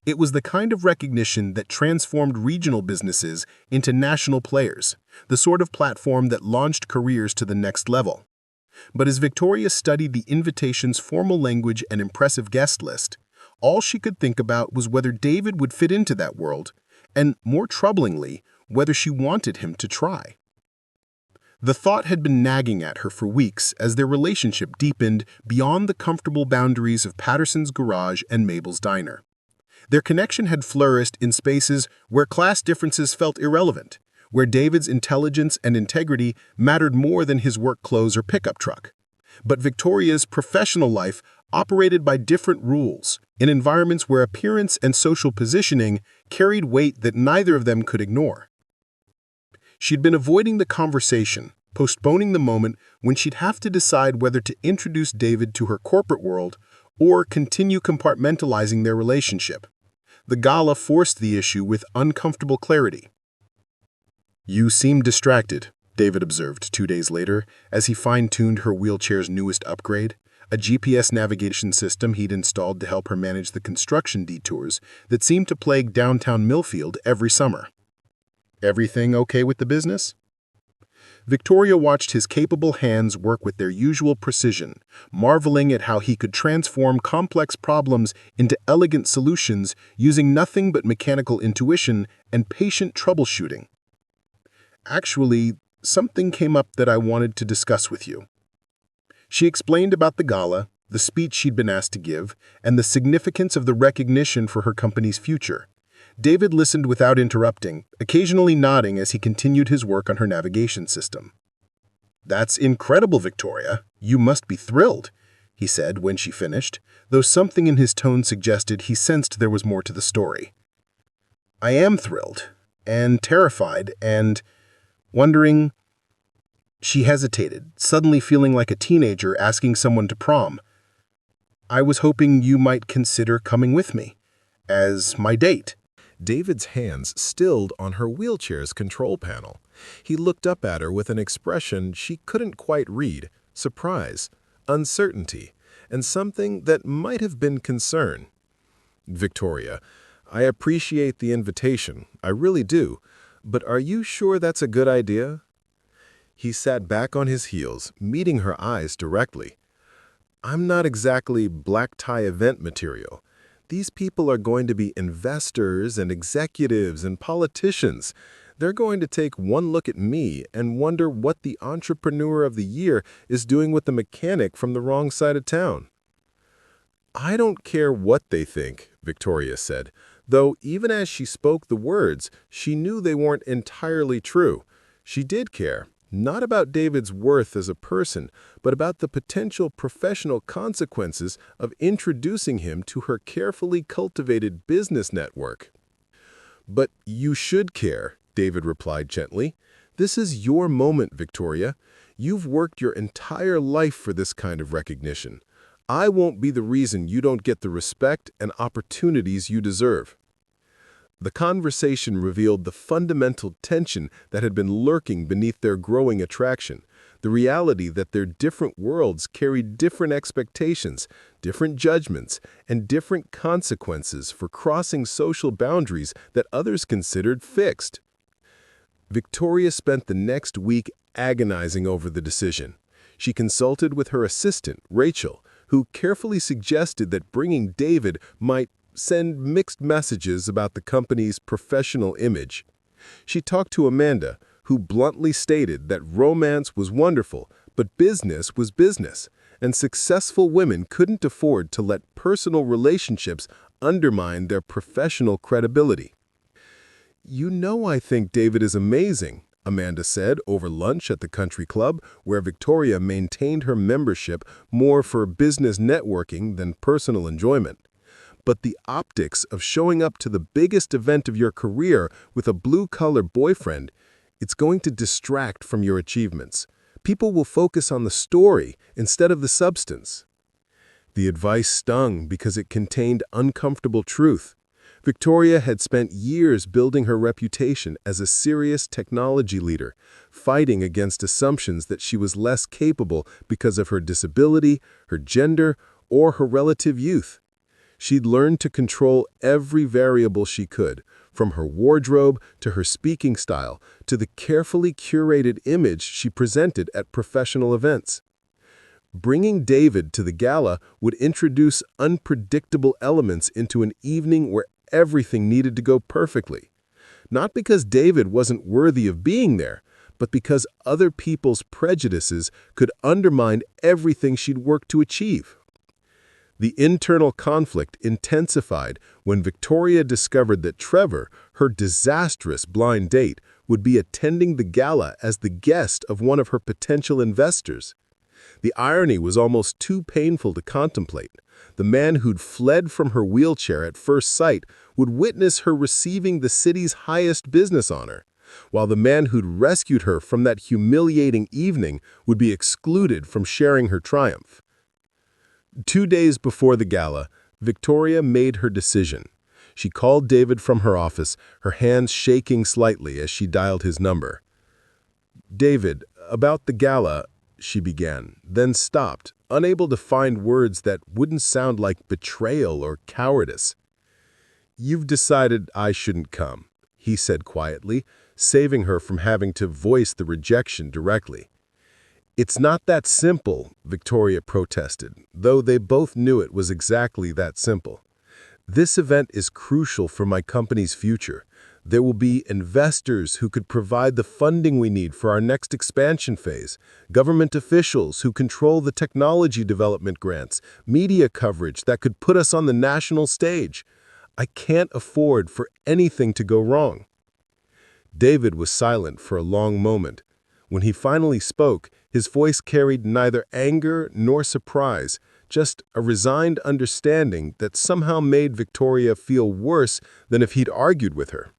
It was the kind of recognition that transformed regional businesses into national players, the sort of platform that launched careers to the next level. But as Victoria studied the invitation's formal language and impressive guest list, all she could think about was whether David would fit into that world, and, more troublingly, whether she wanted him to try. The thought had been nagging at her for weeks as their relationship deepened beyond the comfortable boundaries of Patterson's garage and Mabel's diner. Their connection had flourished in spaces where class differences felt irrelevant, where David's intelligence and integrity mattered more than his work clothes or pickup truck. But Victoria's professional life operated by different rules, in environments where appearance and social positioning carried weight that neither of them could ignore. She'd been avoiding the conversation, postponing the moment when she'd have to decide whether to introduce David to her corporate world or continue compartmentalizing their relationship. The gala forced the issue with uncomfortable clarity. "You seem distracted," David observed 2 days later as he fine-tuned her wheelchair's newest upgrade, a GPS navigation system he'd installed to help her manage the construction detours that seemed to plague downtown Millfield every summer. "Everything okay with the business?" Victoria watched his capable hands work with their usual precision, marveling at how he could transform complex problems into elegant solutions using nothing but mechanical intuition and patient troubleshooting. "Actually, something came up that I wanted to discuss with you." She explained about the gala, the speech she'd been asked to give, and the significance of the recognition for her company's future. David listened without interrupting, occasionally nodding as he continued his work on her navigation system. "That's incredible, Victoria. You must be thrilled," he said when she finished, though something in his tone suggested he sensed there was more to the story. "I am thrilled, and terrified, and wondering—" She hesitated, suddenly feeling like a teenager asking someone to prom. "I was hoping you might consider coming with me, as my date." David's hands stilled on her wheelchair's control panel. He looked up at her with an expression she couldn't quite read: surprise, uncertainty, and something that might have been concern. "Victoria, I appreciate the invitation, I really do, but are you sure that's a good idea?" He sat back on his heels, meeting her eyes directly. "I'm not exactly black tie event material. These people are going to be investors and executives and politicians. They're going to take one look at me and wonder what the entrepreneur of the year is doing with the mechanic from the wrong side of town." "I don't care what they think," Victoria said, though even as she spoke the words, she knew they weren't entirely true. She did care. Not about David's worth as a person, but about the potential professional consequences of introducing him to her carefully cultivated business network. "But you should care," David replied gently. "This is your moment, Victoria. You've worked your entire life for this kind of recognition. I won't be the reason you don't get the respect and opportunities you deserve." The conversation revealed the fundamental tension that had been lurking beneath their growing attraction, the reality that their different worlds carried different expectations, different judgments, and different consequences for crossing social boundaries that others considered fixed. Victoria spent the next week agonizing over the decision. She consulted with her assistant, Rachel, who carefully suggested that bringing David might send mixed messages about the company's professional image. She talked to Amanda, who bluntly stated that romance was wonderful, but business was business, and successful women couldn't afford to let personal relationships undermine their professional credibility. "You know I think David is amazing," Amanda said over lunch at the country club, where Victoria maintained her membership more for business networking than personal enjoyment. "But the optics of showing up to the biggest event of your career with a blue-collar boyfriend, it's going to distract from your achievements. People will focus on the story instead of the substance." The advice stung because it contained uncomfortable truth. Victoria had spent years building her reputation as a serious technology leader, fighting against assumptions that she was less capable because of her disability, her gender, or her relative youth. She'd learned to control every variable she could, from her wardrobe to her speaking style to the carefully curated image she presented at professional events. Bringing David to the gala would introduce unpredictable elements into an evening where everything needed to go perfectly. Not because David wasn't worthy of being there, but because other people's prejudices could undermine everything she'd worked to achieve. The internal conflict intensified when Victoria discovered that Trevor, her disastrous blind date, would be attending the gala as the guest of one of her potential investors. The irony was almost too painful to contemplate. The man who'd fled from her wheelchair at first sight would witness her receiving the city's highest business honor, while the man who'd rescued her from that humiliating evening would be excluded from sharing her triumph. 2 days before the gala, Victoria made her decision. She called David from her office, her hands shaking slightly as she dialed his number. "David, about the gala," she began, then stopped, unable to find words that wouldn't sound like betrayal or cowardice. "You've decided I shouldn't come," he said quietly, saving her from having to voice the rejection directly. "It's not that simple," Victoria protested, though they both knew it was exactly that simple. "This event is crucial for my company's future. There will be investors who could provide the funding we need for our next expansion phase, government officials who control the technology development grants, media coverage that could put us on the national stage. I can't afford for anything to go wrong." David was silent for a long moment. When he finally spoke, his voice carried neither anger nor surprise, just a resigned understanding that somehow made Victoria feel worse than if he'd argued with her.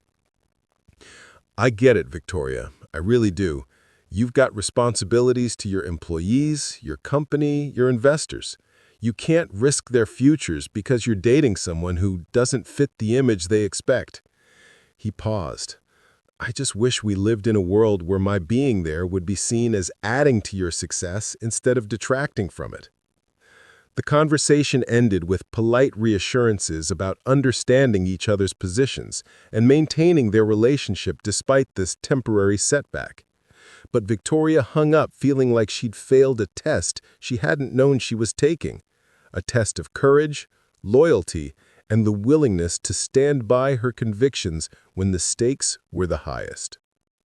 "I get it, Victoria. I really do. You've got responsibilities to your employees, your company, your investors. You can't risk their futures because you're dating someone who doesn't fit the image they expect." He paused. "I just wish we lived in a world where my being there would be seen as adding to your success instead of detracting from it." The conversation ended with polite reassurances about understanding each other's positions and maintaining their relationship despite this temporary setback. But Victoria hung up feeling like she'd failed a test she hadn't known she was taking, a test of courage, loyalty, and the willingness to stand by her convictions when the stakes were the highest.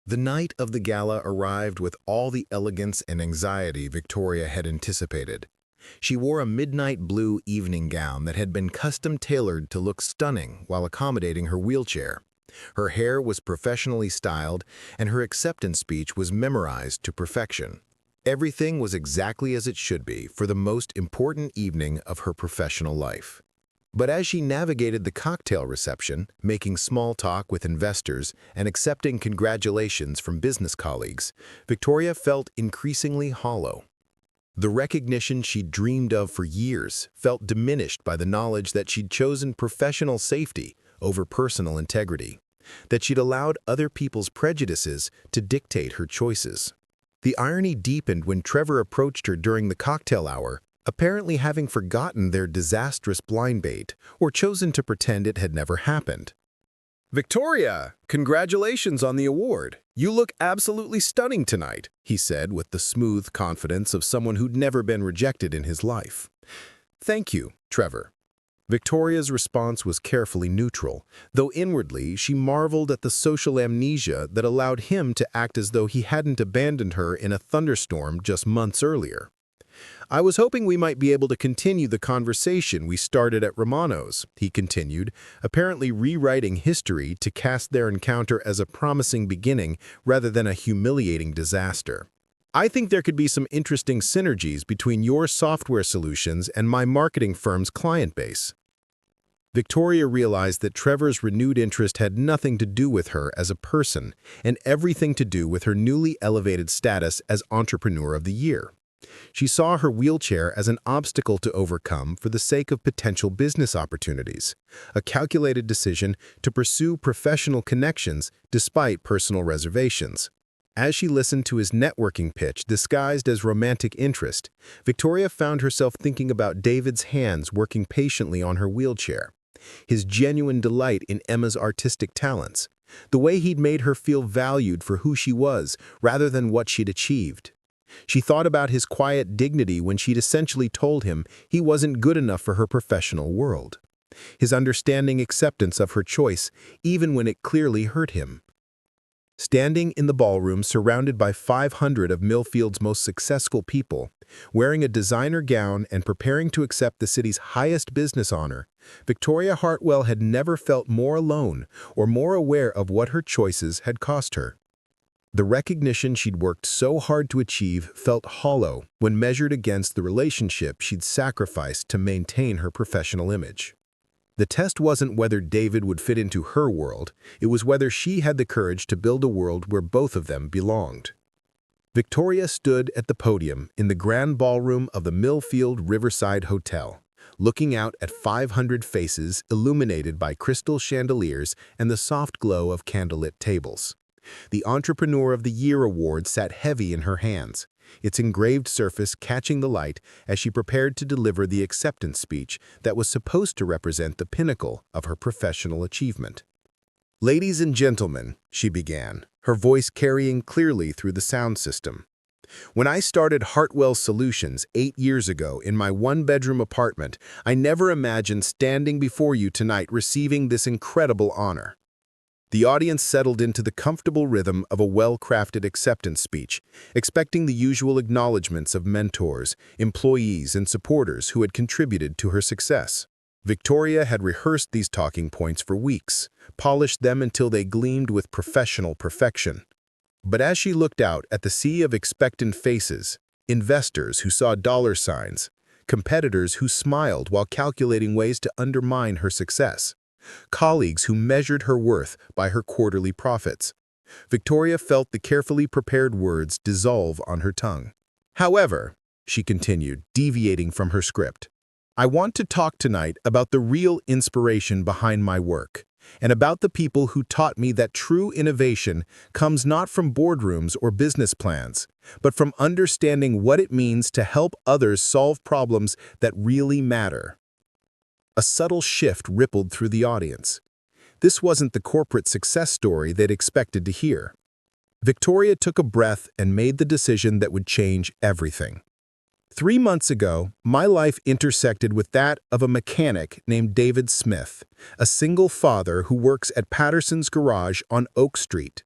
The night of the gala arrived with all the elegance and anxiety Victoria had anticipated. She wore a midnight blue evening gown that had been custom-tailored to look stunning while accommodating her wheelchair. Her hair was professionally styled, and her acceptance speech was memorized to perfection. Everything was exactly as it should be for the most important evening of her professional life. But as she navigated the cocktail reception, making small talk with investors and accepting congratulations from business colleagues, Victoria felt increasingly hollow. The recognition she'd dreamed of for years felt diminished by the knowledge that she'd chosen professional safety over personal integrity, that she'd allowed other people's prejudices to dictate her choices. The irony deepened when Trevor approached her during the cocktail hour, apparently having forgotten their disastrous blind date or chosen to pretend it had never happened. "Victoria, congratulations on the award. You look absolutely stunning tonight," he said with the smooth confidence of someone who'd never been rejected in his life. "Thank you, Trevor." Victoria's response was carefully neutral, though inwardly she marveled at the social amnesia that allowed him to act as though he hadn't abandoned her in a thunderstorm just months earlier. "I was hoping we might be able to continue the conversation we started at Romano's," he continued, apparently rewriting history to cast their encounter as a promising beginning rather than a humiliating disaster. "I think there could be some interesting synergies between your software solutions and my marketing firm's client base." Victoria realized that Trevor's renewed interest had nothing to do with her as a person and everything to do with her newly elevated status as Entrepreneur of the Year. She saw her wheelchair as an obstacle to overcome for the sake of potential business opportunities, a calculated decision to pursue professional connections despite personal reservations. As she listened to his networking pitch disguised as romantic interest, Victoria found herself thinking about David's hands working patiently on her wheelchair, his genuine delight in Emma's artistic talents, the way he'd made her feel valued for who she was rather than what she'd achieved. She thought about his quiet dignity when she'd essentially told him he wasn't good enough for her professional world, his understanding acceptance of her choice even when it clearly hurt him. Standing in the ballroom surrounded by 500 of Millfield's most successful people, wearing a designer gown and preparing to accept the city's highest business honor, Victoria Hartwell had never felt more alone or more aware of what her choices had cost her. The recognition she'd worked so hard to achieve felt hollow when measured against the relationship she'd sacrificed to maintain her professional image. The test wasn't whether David would fit into her world, it was whether she had the courage to build a world where both of them belonged. Victoria stood at the podium in the grand ballroom of the Millfield Riverside Hotel, looking out at 500 faces illuminated by crystal chandeliers and the soft glow of candlelit tables. The Entrepreneur of the Year award sat heavy in her hands, its engraved surface catching the light as she prepared to deliver the acceptance speech that was supposed to represent the pinnacle of her professional achievement. "Ladies and gentlemen," she began, her voice carrying clearly through the sound system. "When I started Hartwell Solutions 8 years ago in my one-bedroom apartment, I never imagined standing before you tonight receiving this incredible honor." The audience settled into the comfortable rhythm of a well-crafted acceptance speech, expecting the usual acknowledgments of mentors, employees, and supporters who had contributed to her success. Victoria had rehearsed these talking points for weeks, polished them until they gleamed with professional perfection. But as she looked out at the sea of expectant faces, investors who saw dollar signs, competitors who smiled while calculating ways to undermine her success, colleagues who measured her worth by her quarterly profits, Victoria felt the carefully prepared words dissolve on her tongue. "However," she continued, deviating from her script, "I want to talk tonight about the real inspiration behind my work, and about the people who taught me that true innovation comes not from boardrooms or business plans, but from understanding what it means to help others solve problems that really matter." A subtle shift rippled through the audience. This wasn't the corporate success story they'd expected to hear. Victoria took a breath and made the decision that would change everything. 3 months ago, my life intersected with that of a mechanic named David Smith, a single father who works at Patterson's Garage on Oak Street.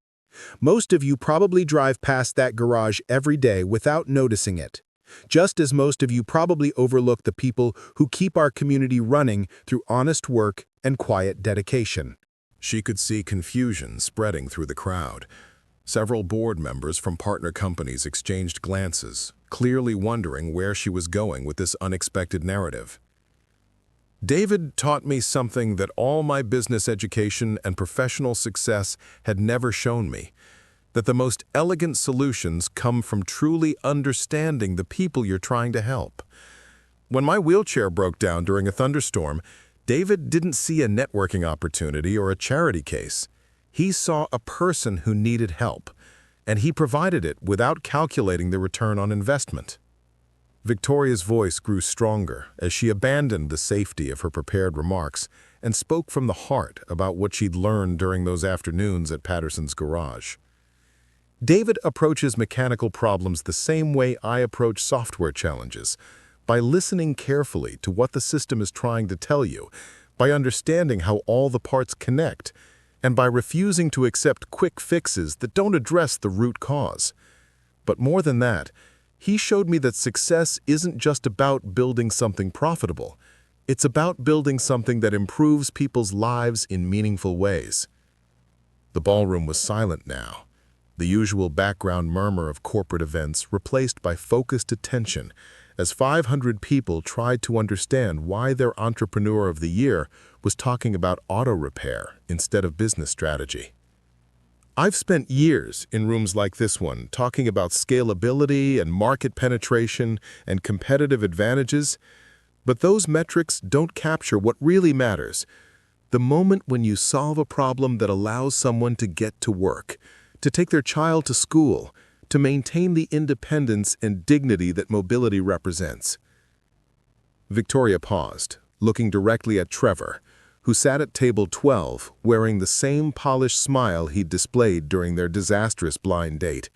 Most of you probably drive past that garage every day without noticing it, just as most of you probably overlook the people who keep our community running through honest work and quiet dedication. She could see confusion spreading through the crowd. Several board members from partner companies exchanged glances, clearly wondering where she was going with this unexpected narrative. "David taught me something that all my business education and professional success had never shown me, that the most elegant solutions come from truly understanding the people you're trying to help. When my wheelchair broke down during a thunderstorm, David didn't see a networking opportunity or a charity case. He saw a person who needed help, and he provided it without calculating the return on investment." Victoria's voice grew stronger as she abandoned the safety of her prepared remarks and spoke from the heart about what she'd learned during those afternoons at Patterson's Garage. "David approaches mechanical problems the same way I approach software challenges, by listening carefully to what the system is trying to tell you, by understanding how all the parts connect, and by refusing to accept quick fixes that don't address the root cause. But more than that, he showed me that success isn't just about building something profitable. It's about building something that improves people's lives in meaningful ways." The ballroom was silent now, the usual background murmur of corporate events replaced by focused attention as 500 people tried to understand why their Entrepreneur of the Year was talking about auto repair instead of business strategy. "I've spent years in rooms like this one talking about scalability and market penetration and competitive advantages, but those metrics don't capture what really matters. The moment when you solve a problem that allows someone to get to work, to take their child to school, to maintain the independence and dignity that mobility represents." Victoria paused, looking directly at Trevor, who sat at table 12 wearing the same polished smile he'd displayed during their disastrous blind date.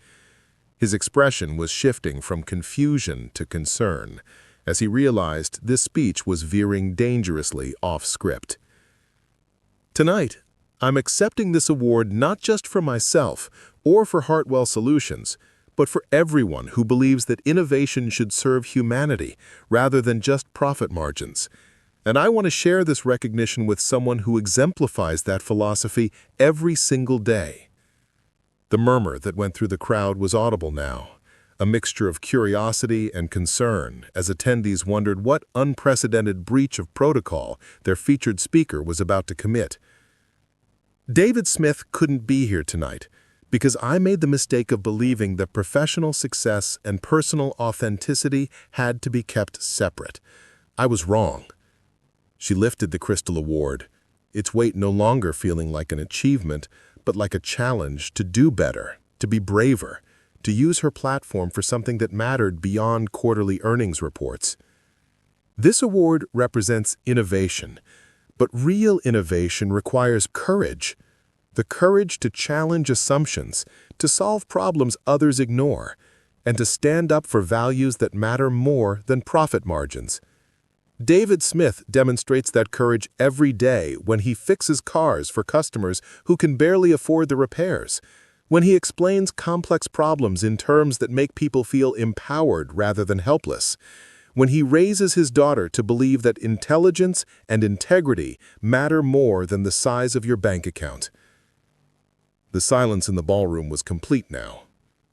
His expression was shifting from confusion to concern as he realized this speech was veering dangerously off script. "Tonight, I'm accepting this award not just for myself or for Hartwell Solutions, but for everyone who believes that innovation should serve humanity rather than just profit margins. And I want to share this recognition with someone who exemplifies that philosophy every single day. The murmur that went through the crowd was audible now, a mixture of curiosity and concern as attendees wondered what unprecedented breach of protocol their featured speaker was about to commit. David Smith couldn't be here tonight because I made the mistake of believing that professional success and personal authenticity had to be kept separate. I was wrong. She lifted the crystal award, its weight no longer feeling like an achievement, but like a challenge to do better, to be braver, to use her platform for something that mattered beyond quarterly earnings reports. This award represents innovation, but real innovation requires courage. The courage to challenge assumptions, to solve problems others ignore, and to stand up for values that matter more than profit margins. David Smith demonstrates that courage every day when he fixes cars for customers who can barely afford the repairs, when he explains complex problems in terms that make people feel empowered rather than helpless, when he raises his daughter to believe that intelligence and integrity matter more than the size of your bank account. The silence in the ballroom was complete now,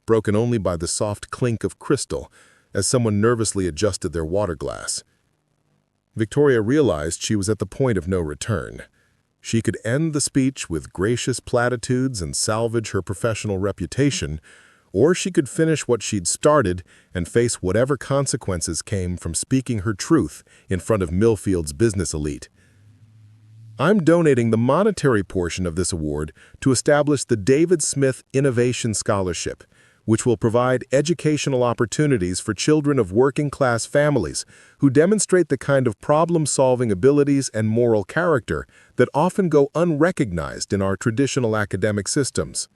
broken only by the soft clink of crystal as someone nervously adjusted their water glass. Victoria realized she was at the point of no return. She could end the speech with gracious platitudes and salvage her professional reputation, or she could finish what she'd started and face whatever consequences came from speaking her truth in front of Millfield's business elite. I'm donating the monetary portion of this award to establish the David Smith Innovation Scholarship, which will provide educational opportunities for children of working-class families who demonstrate the kind of problem-solving abilities and moral character that often go unrecognized in our traditional academic systems.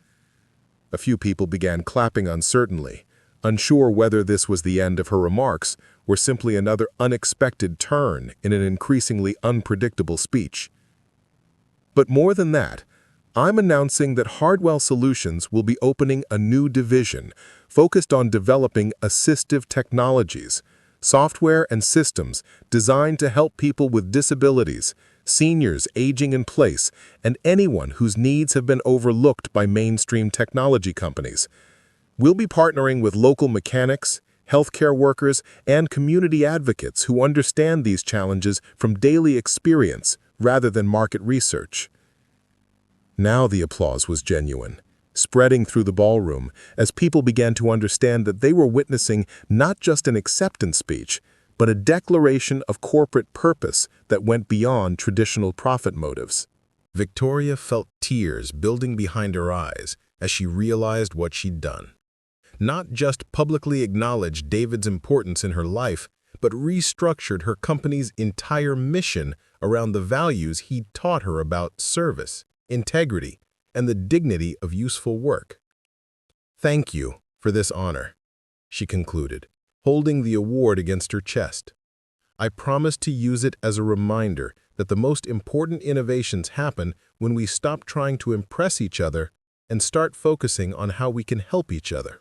A few people began clapping uncertainly, unsure whether this was the end of her remarks or simply another unexpected turn in an increasingly unpredictable speech. But more than that, I'm announcing that Hartwell Solutions will be opening a new division focused on developing assistive technologies, software and systems designed to help people with disabilities, seniors aging in place, and anyone whose needs have been overlooked by mainstream technology companies. We'll be partnering with local mechanics, healthcare workers, and community advocates who understand these challenges from daily experience rather than market research. Now the applause was genuine, spreading through the ballroom as people began to understand that they were witnessing not just an acceptance speech, but a declaration of corporate purpose that went beyond traditional profit motives. Victoria felt tears building behind her eyes as she realized what she'd done. Not just publicly acknowledged David's importance in her life, but restructured her company's entire mission around the values he'd taught her about service, integrity, and the dignity of useful work. "Thank you for this honor," she concluded, holding the award against her chest. "I promise to use it as a reminder that the most important innovations happen when we stop trying to impress each other and start focusing on how we can help each other."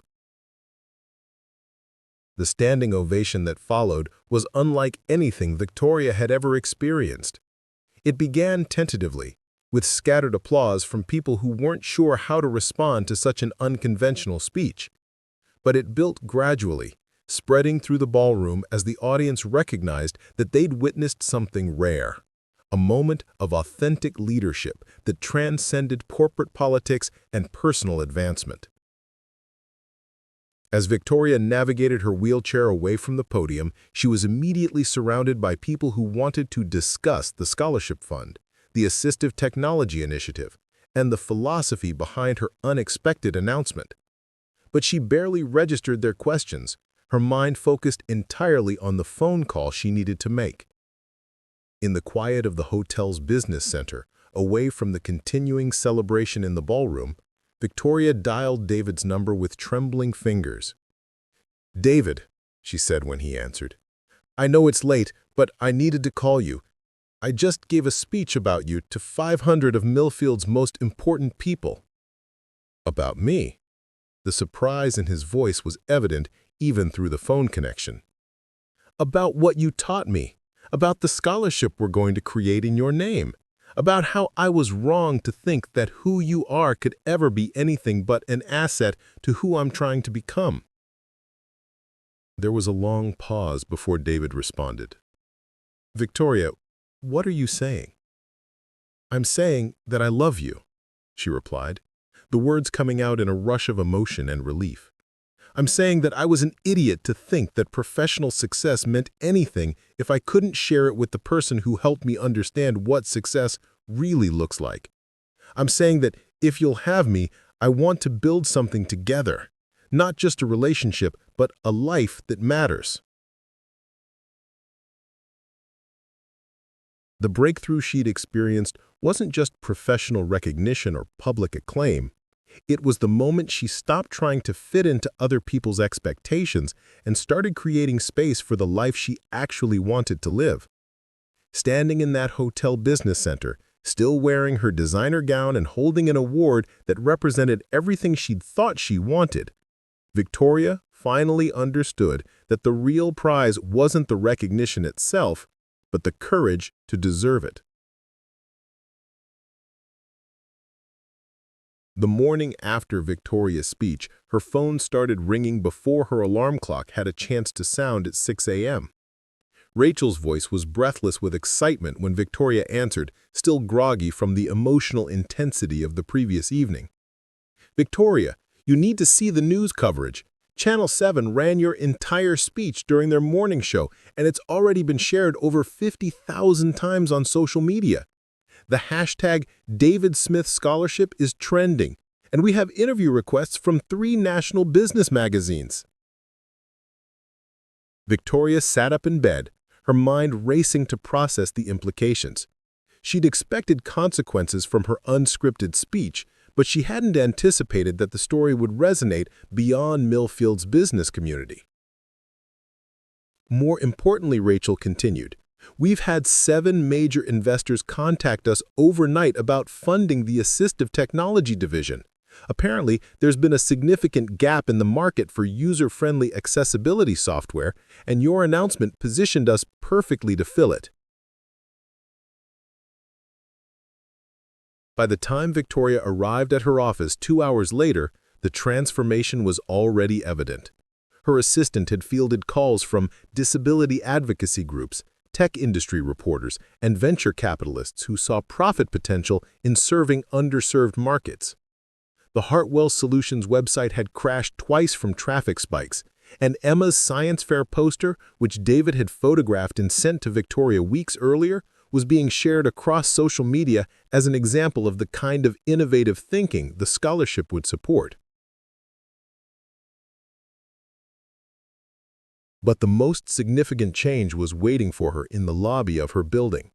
The standing ovation that followed was unlike anything Victoria had ever experienced. It began tentatively, with scattered applause from people who weren't sure how to respond to such an unconventional speech. But it built gradually, spreading through the ballroom as the audience recognized that they'd witnessed something rare, a moment of authentic leadership that transcended corporate politics and personal advancement. As Victoria navigated her wheelchair away from the podium, she was immediately surrounded by people who wanted to discuss the scholarship fund, the assistive technology initiative, and the philosophy behind her unexpected announcement. But she barely registered their questions, her mind focused entirely on the phone call she needed to make. In the quiet of the hotel's business center, away from the continuing celebration in the ballroom, Victoria dialed David's number with trembling fingers. "David," she said when he answered, "I know it's late, but I needed to call you. I just gave a speech about you to 500 of Millfield's most important people." "About me?" The surprise in his voice was evident even through the phone connection. "About what you taught me, about the scholarship we're going to create in your name, about how I was wrong to think that who you are could ever be anything but an asset to who I'm trying to become." There was a long pause before David responded. "Victoria, what are you saying?" "I'm saying that I love you," she replied, the words coming out in a rush of emotion and relief. "I'm saying that I was an idiot to think that professional success meant anything if I couldn't share it with the person who helped me understand what success really looks like. I'm saying that if you'll have me, I want to build something together, not just a relationship, but a life that matters." The breakthrough she'd experienced wasn't just professional recognition or public acclaim. It was the moment she stopped trying to fit into other people's expectations and started creating space for the life she actually wanted to live. Standing in that hotel business center, still wearing her designer gown and holding an award that represented everything she'd thought she wanted, Victoria finally understood that the real prize wasn't the recognition itself, but the courage to deserve it. The morning after Victoria's speech, her phone started ringing before her alarm clock had a chance to sound at 6 a.m. Rachel's voice was breathless with excitement when Victoria answered, still groggy from the emotional intensity of the previous evening. "Victoria, you need to see the news coverage. Channel 7 ran your entire speech during their morning show, and it's already been shared over 50,000 times on social media. The hashtag David Smith Scholarship is trending, and we have interview requests from 3 national business magazines." Victoria sat up in bed, her mind racing to process the implications. She'd expected consequences from her unscripted speech, but she hadn't anticipated that the story would resonate beyond Millfield's business community. More importantly, Rachel continued, "We've had 7 major investors contact us overnight about funding the assistive technology division. Apparently, there's been a significant gap in the market for user-friendly accessibility software, and your announcement positioned us perfectly to fill it." By the time Victoria arrived at her office 2 hours later, the transformation was already evident. Her assistant had fielded calls from disability advocacy groups, tech industry reporters, and venture capitalists who saw profit potential in serving underserved markets. The Hartwell Solutions website had crashed twice from traffic spikes, and Emma's science fair poster, which David had photographed and sent to Victoria weeks earlier, was being shared across social media as an example of the kind of innovative thinking the scholarship would support. But the most significant change was waiting for her in the lobby of her building.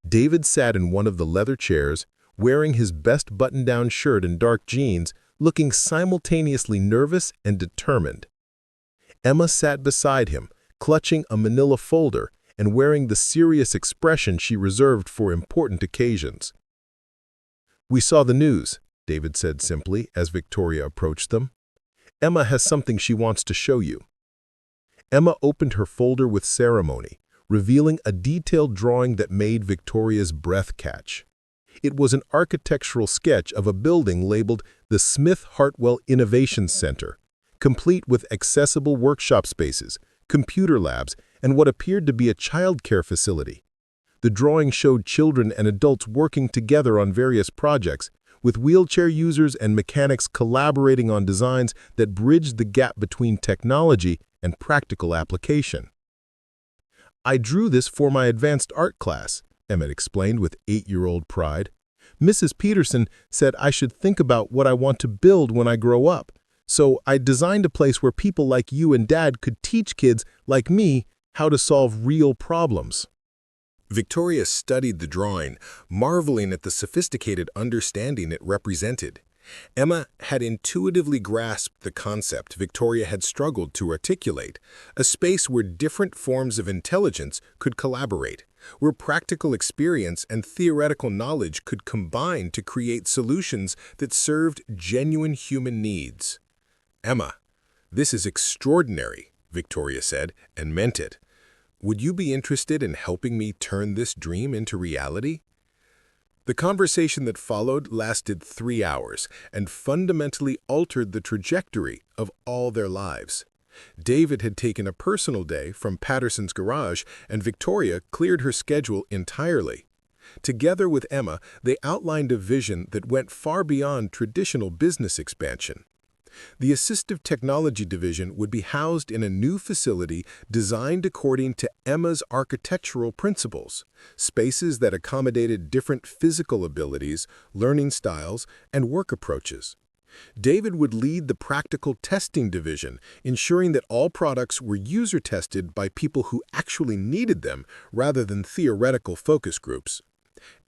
David sat in one of the leather chairs, wearing his best button-down shirt and dark jeans, looking simultaneously nervous and determined. Emma sat beside him, clutching a manila folder and wearing the serious expression she reserved for important occasions. "We saw the news," David said simply as Victoria approached them. "Emma has something she wants to show you." Emma opened her folder with ceremony, revealing a detailed drawing that made Victoria's breath catch. It was an architectural sketch of a building labeled the Smith Hartwell Innovation Center, complete with accessible workshop spaces, computer labs, and what appeared to be a childcare facility. The drawing showed children and adults working together on various projects, with wheelchair users and mechanics collaborating on designs that bridged the gap between technology and practical application. "I drew this for my advanced art class," Emmett explained with 8-year-old pride. "Mrs. Peterson said I should think about what I want to build when I grow up. So I designed a place where people like you and Dad could teach kids like me how to solve real problems." Victoria studied the drawing, marveling at the sophisticated understanding it represented. Emma had intuitively grasped the concept Victoria had struggled to articulate, a space where different forms of intelligence could collaborate, where practical experience and theoretical knowledge could combine to create solutions that served genuine human needs. "Emma, this is extraordinary," Victoria said, and meant it. "Would you be interested in helping me turn this dream into reality?" The conversation that followed lasted 3 hours and fundamentally altered the trajectory of all their lives. David had taken a personal day from Patterson's garage, and Victoria cleared her schedule entirely. Together with Emma, they outlined a vision that went far beyond traditional business expansion. The Assistive Technology Division would be housed in a new facility designed according to Emma's architectural principles, spaces that accommodated different physical abilities, learning styles, and work approaches. David would lead the Practical Testing Division, ensuring that all products were user-tested by people who actually needed them rather than theoretical focus groups.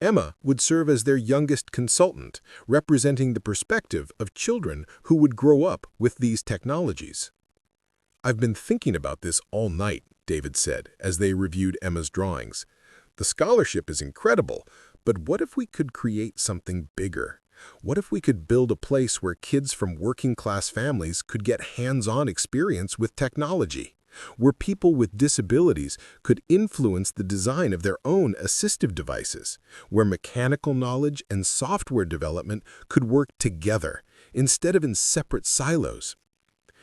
Emma would serve as their youngest consultant, representing the perspective of children who would grow up with these technologies. "I've been thinking about this all night," David said, as they reviewed Emma's drawings. "The scholarship is incredible, but what if we could create something bigger? What if we could build a place where kids from working-class families could get hands-on experience with technology? Where people with disabilities could influence the design of their own assistive devices, where mechanical knowledge and software development could work together instead of in separate silos?"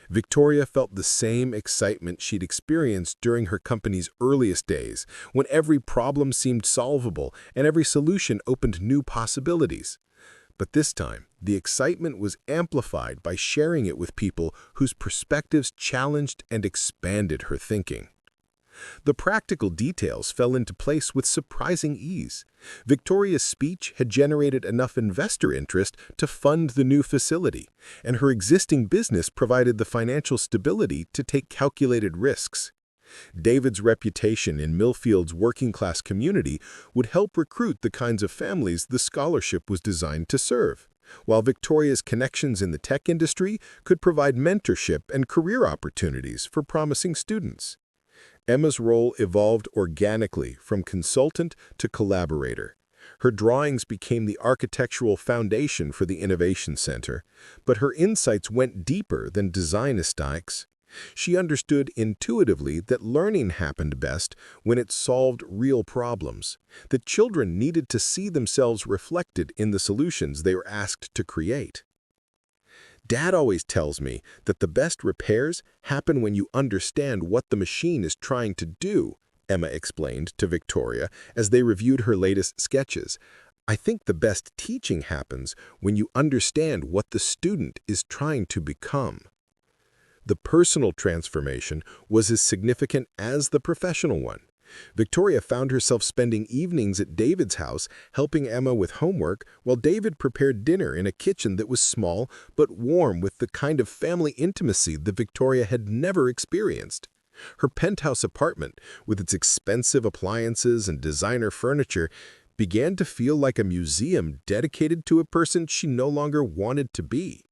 Victoria felt the same excitement she'd experienced during her company's earliest days, when every problem seemed solvable and every solution opened new possibilities. But this time, the excitement was amplified by sharing it with people whose perspectives challenged and expanded her thinking. The practical details fell into place with surprising ease. Victoria's speech had generated enough investor interest to fund the new facility, and her existing business provided the financial stability to take calculated risks. David's reputation in Millfield's working-class community would help recruit the kinds of families the scholarship was designed to serve, while Victoria's connections in the tech industry could provide mentorship and career opportunities for promising students. Emma's role evolved organically from consultant to collaborator. Her drawings became the architectural foundation for the Innovation Center, but her insights went deeper than design aesthetics. She understood intuitively that learning happened best when it solved real problems, that children needed to see themselves reflected in the solutions they were asked to create. "Dad always tells me that the best repairs happen when you understand what the machine is trying to do," Emma explained to Victoria as they reviewed her latest sketches. "I think the best teaching happens when you understand what the student is trying to become." The personal transformation was as significant as the professional one. Victoria found herself spending evenings at David's house helping Emma with homework while David prepared dinner in a kitchen that was small but warm with the kind of family intimacy that Victoria had never experienced. Her penthouse apartment, with its expensive appliances and designer furniture, began to feel like a museum dedicated to a person she no longer wanted to be.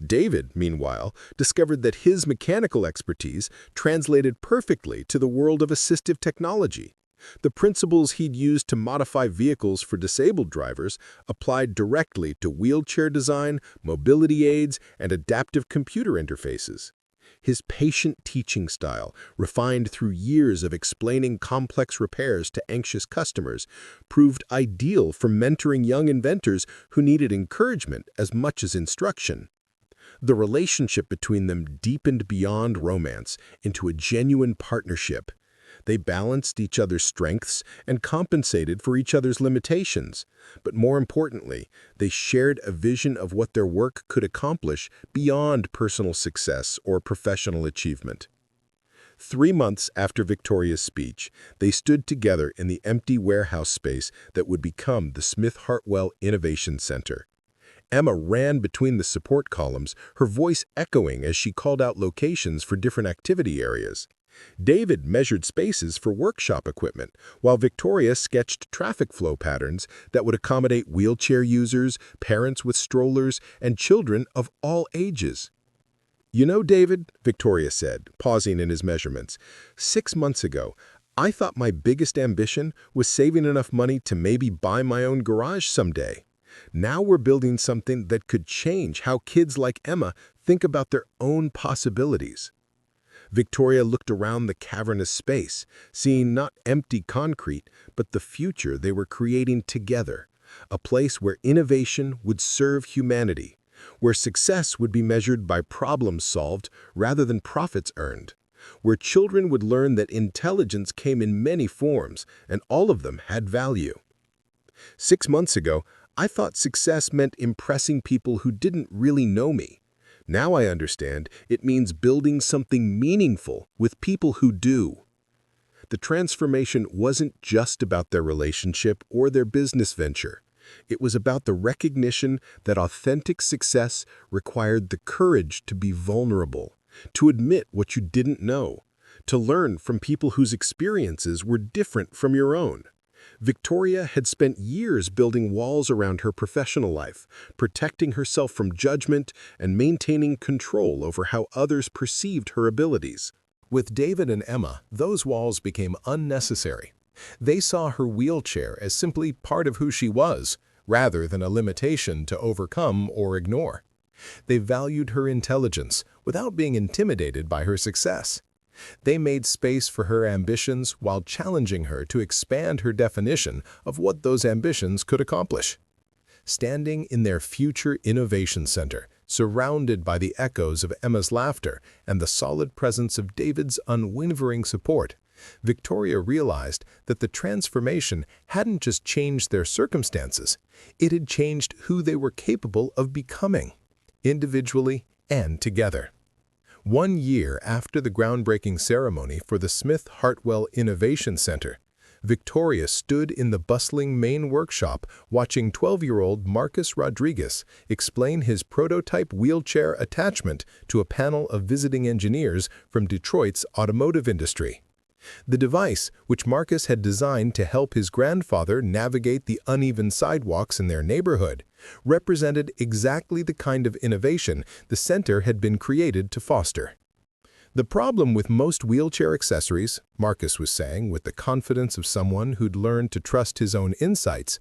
David, meanwhile, discovered that his mechanical expertise translated perfectly to the world of assistive technology. The principles he'd used to modify vehicles for disabled drivers applied directly to wheelchair design, mobility aids, and adaptive computer interfaces. His patient teaching style, refined through years of explaining complex repairs to anxious customers, proved ideal for mentoring young inventors who needed encouragement as much as instruction. The relationship between them deepened beyond romance into a genuine partnership. They balanced each other's strengths and compensated for each other's limitations. But more importantly, they shared a vision of what their work could accomplish beyond personal success or professional achievement. 3 months after Victoria's speech, they stood together in the empty warehouse space that would become the Smith-Hartwell Innovation Center. Emma ran between the support columns, her voice echoing as she called out locations for different activity areas. David measured spaces for workshop equipment, while Victoria sketched traffic flow patterns that would accommodate wheelchair users, parents with strollers, and children of all ages. "You know, David," Victoria said, pausing in his measurements, "6 months ago, I thought my biggest ambition was saving enough money to maybe buy my own garage someday. Now we're building something that could change how kids like Emma think about their own possibilities." Victoria looked around the cavernous space, seeing not empty concrete, but the future they were creating together, a place where innovation would serve humanity, where success would be measured by problems solved rather than profits earned, where children would learn that intelligence came in many forms and all of them had value. 6 months ago, I thought success meant impressing people who didn't really know me. Now I understand it means building something meaningful with people who do. The transformation wasn't just about their relationship or their business venture. It was about the recognition that authentic success required the courage to be vulnerable, to admit what you didn't know, to learn from people whose experiences were different from your own. Victoria had spent years building walls around her professional life, protecting herself from judgment and maintaining control over how others perceived her abilities. With David and Emma, those walls became unnecessary. They saw her wheelchair as simply part of who she was, rather than a limitation to overcome or ignore. They valued her intelligence without being intimidated by her success. They made space for her ambitions while challenging her to expand her definition of what those ambitions could accomplish. Standing in their future innovation center, surrounded by the echoes of Emma's laughter and the solid presence of David's unwavering support, Victoria realized that the transformation hadn't just changed their circumstances, it had changed who they were capable of becoming, individually and together. 1 year after the groundbreaking ceremony for the Smith-Hartwell Innovation Center, Victoria stood in the bustling main workshop watching 12-year-old Marcus Rodriguez explain his prototype wheelchair attachment to a panel of visiting engineers from Detroit's automotive industry. The device, which Marcus had designed to help his grandfather navigate the uneven sidewalks in their neighborhood, represented exactly the kind of innovation the center had been created to foster. "The problem with most wheelchair accessories," Marcus was saying with the confidence of someone who'd learned to trust his own insights,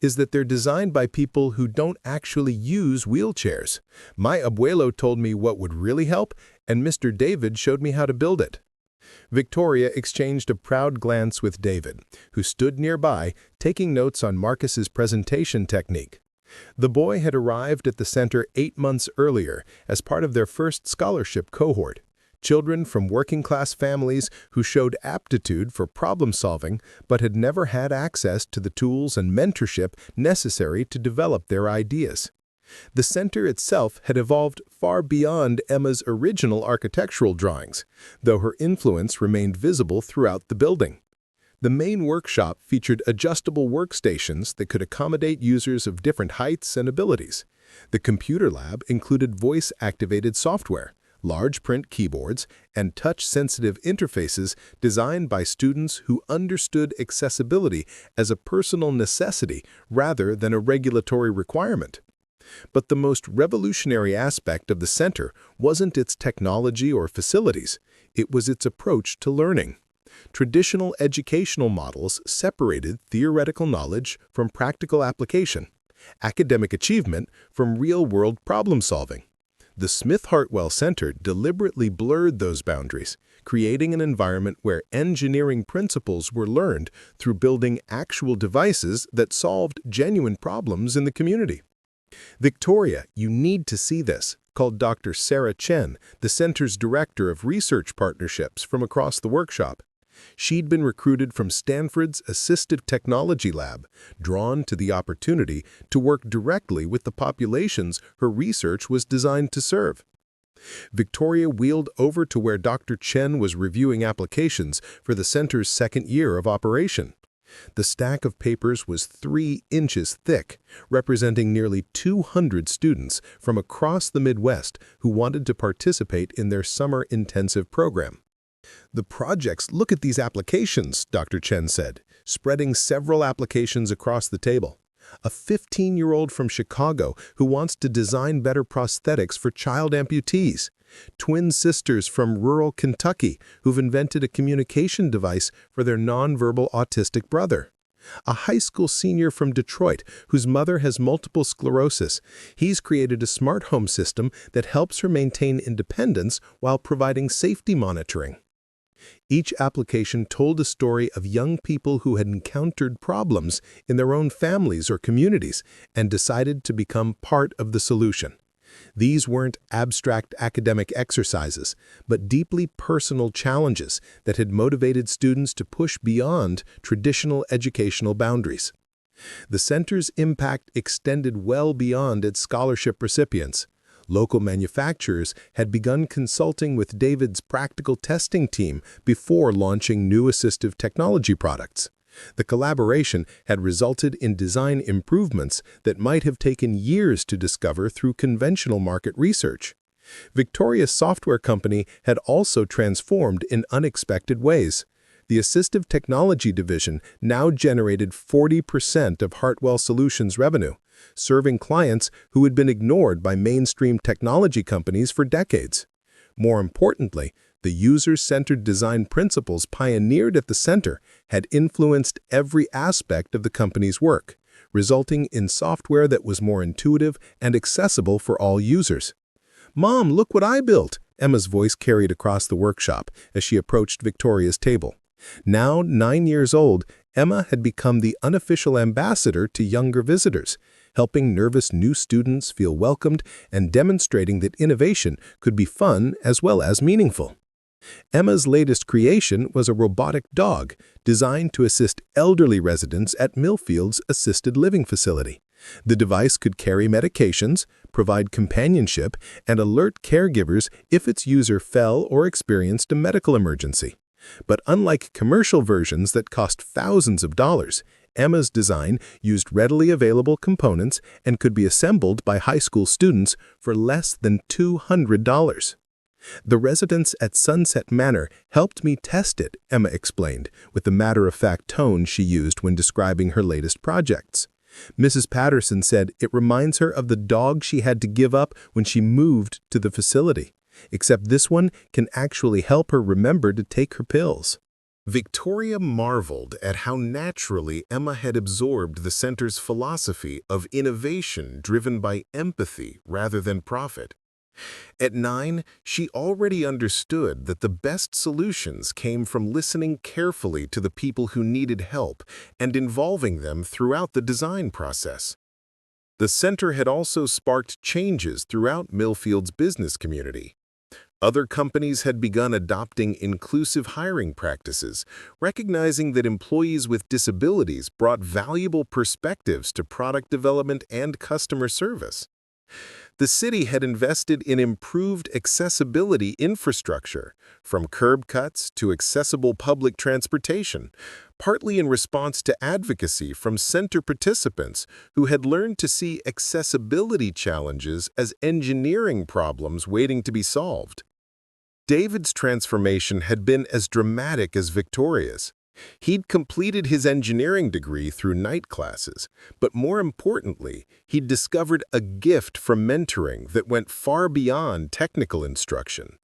"is that they're designed by people who don't actually use wheelchairs. My abuelo told me what would really help, and Mr. David showed me how to build it." Victoria exchanged a proud glance with David, who stood nearby, taking notes on Marcus's presentation technique. The boy had arrived at the center 8 months earlier as part of their first scholarship cohort. Children from working-class families who showed aptitude for problem-solving but had never had access to the tools and mentorship necessary to develop their ideas. The center itself had evolved far beyond Emma's original architectural drawings, though her influence remained visible throughout the building. The main workshop featured adjustable workstations that could accommodate users of different heights and abilities. The computer lab included voice-activated software, large print keyboards, and touch-sensitive interfaces designed by students who understood accessibility as a personal necessity rather than a regulatory requirement. But the most revolutionary aspect of the center wasn't its technology or facilities, it was its approach to learning. Traditional educational models separated theoretical knowledge from practical application, academic achievement from real-world problem-solving. The Smith-Hartwell Center deliberately blurred those boundaries, creating an environment where engineering principles were learned through building actual devices that solved genuine problems in the community. "Victoria, you need to see this," called Dr. Sarah Chen, the center's director of research partnerships, from across the workshop. She'd been recruited from Stanford's Assistive Technology Lab, drawn to the opportunity to work directly with the populations her research was designed to serve. Victoria wheeled over to where Dr. Chen was reviewing applications for the center's second year of operation. The stack of papers was 3 inches thick, representing nearly 200 students from across the Midwest who wanted to participate in their summer intensive program. "The projects, look at these applications," Dr. Chen said, spreading several applications across the table. A 15-year-old from Chicago who wants to design better prosthetics for child amputees. Twin sisters from rural Kentucky who've invented a communication device for their nonverbal autistic brother. A high school senior from Detroit whose mother has multiple sclerosis. He's created a smart home system that helps her maintain independence while providing safety monitoring. Each application told a story of young people who had encountered problems in their own families or communities and decided to become part of the solution. These weren't abstract academic exercises, but deeply personal challenges that had motivated students to push beyond traditional educational boundaries. The center's impact extended well beyond its scholarship recipients. Local manufacturers had begun consulting with David's practical testing team before launching new assistive technology products. The collaboration had resulted in design improvements that might have taken years to discover through conventional market research. Victoria's software company had also transformed in unexpected ways. The assistive technology division now generated 40% of Hartwell Solutions' revenue, serving clients who had been ignored by mainstream technology companies for decades. More importantly, the user-centered design principles pioneered at the center had influenced every aspect of the company's work, resulting in software that was more intuitive and accessible for all users. "Mom, look what I built!" Emma's voice carried across the workshop as she approached Victoria's table. Now 9 years old, Emma had become the unofficial ambassador to younger visitors, helping nervous new students feel welcomed and demonstrating that innovation could be fun as well as meaningful. Emma's latest creation was a robotic dog designed to assist elderly residents at Millfield's assisted living facility. The device could carry medications, provide companionship, and alert caregivers if its user fell or experienced a medical emergency. But unlike commercial versions that cost thousands of dollars, Emma's design used readily available components and could be assembled by high school students for less than $200. "The residents at Sunset Manor helped me test it," Emma explained, with the matter-of-fact tone she used when describing her latest projects. Mrs. Patterson said it reminds her of the dog she had to give up when she moved to the facility, except this one can actually help her remember to take her pills. Victoria marveled at how naturally Emma had absorbed the center's philosophy of innovation driven by empathy rather than profit. At 9, she already understood that the best solutions came from listening carefully to the people who needed help and involving them throughout the design process. The center had also sparked changes throughout Millfield's business community. Other companies had begun adopting inclusive hiring practices, recognizing that employees with disabilities brought valuable perspectives to product development and customer service. The city had invested in improved accessibility infrastructure, from curb cuts to accessible public transportation, partly in response to advocacy from center participants who had learned to see accessibility challenges as engineering problems waiting to be solved. David's transformation had been as dramatic as Victoria's. He'd completed his engineering degree through night classes, but more importantly, he'd discovered a gift from mentoring that went far beyond technical instruction.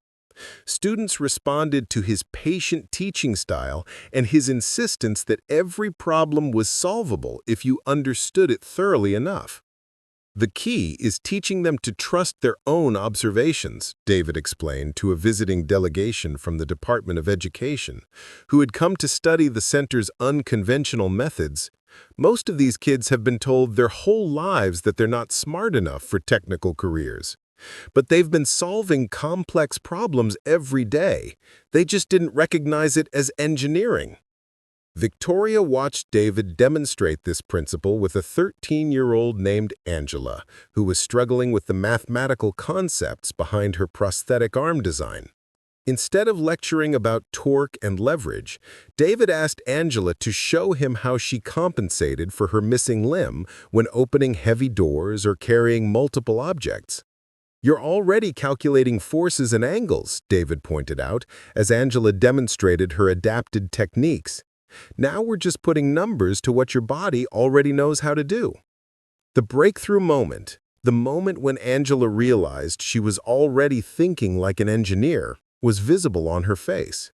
Students responded to his patient teaching style and his insistence that every problem was solvable if you understood it thoroughly enough. "The key is teaching them to trust their own observations," David explained to a visiting delegation from the Department of Education, who had come to study the center's unconventional methods. "Most of these kids have been told their whole lives that they're not smart enough for technical careers. But they've been solving complex problems every day. They just didn't recognize it as engineering." Victoria watched David demonstrate this principle with a 13-year-old named Angela, who was struggling with the mathematical concepts behind her prosthetic arm design. Instead of lecturing about torque and leverage, David asked Angela to show him how she compensated for her missing limb when opening heavy doors or carrying multiple objects. "You're already calculating forces and angles," David pointed out, as Angela demonstrated her adapted techniques. "Now we're just putting numbers to what your body already knows how to do." The breakthrough moment, The moment when Angela realized she was already thinking like an engineer was visible on her face.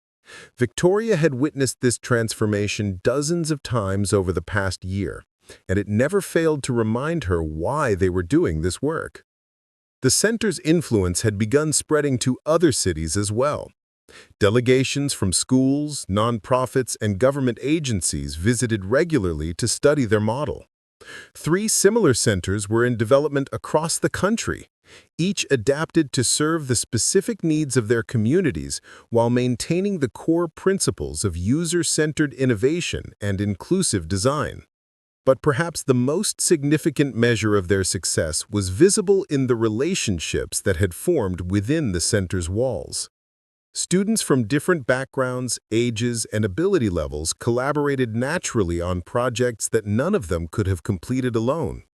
Victoria had witnessed this transformation dozens of times over the past year, and it never failed to remind her why they were doing this work. The center's influence had begun spreading to other cities as well. Delegations from schools, nonprofits, and government agencies visited regularly to study their model. 3 similar centers were in development across the country, each adapted to serve the specific needs of their communities while maintaining the core principles of user-centered innovation and inclusive design. But perhaps the most significant measure of their success was visible in the relationships that had formed within the center's walls. Students from different backgrounds, ages, and ability levels collaborated naturally on projects that none of them could have completed alone.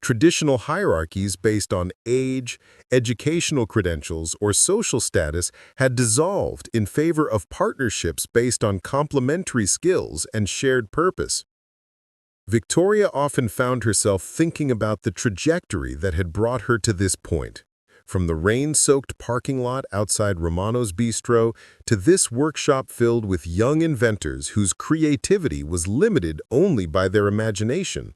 Traditional hierarchies based on age, educational credentials, or social status had dissolved in favor of partnerships based on complementary skills and shared purpose. Victoria often found herself thinking about the trajectory that had brought her to this point. From the rain-soaked parking lot outside Romano's Bistro to this workshop filled with young inventors whose creativity was limited only by their imagination.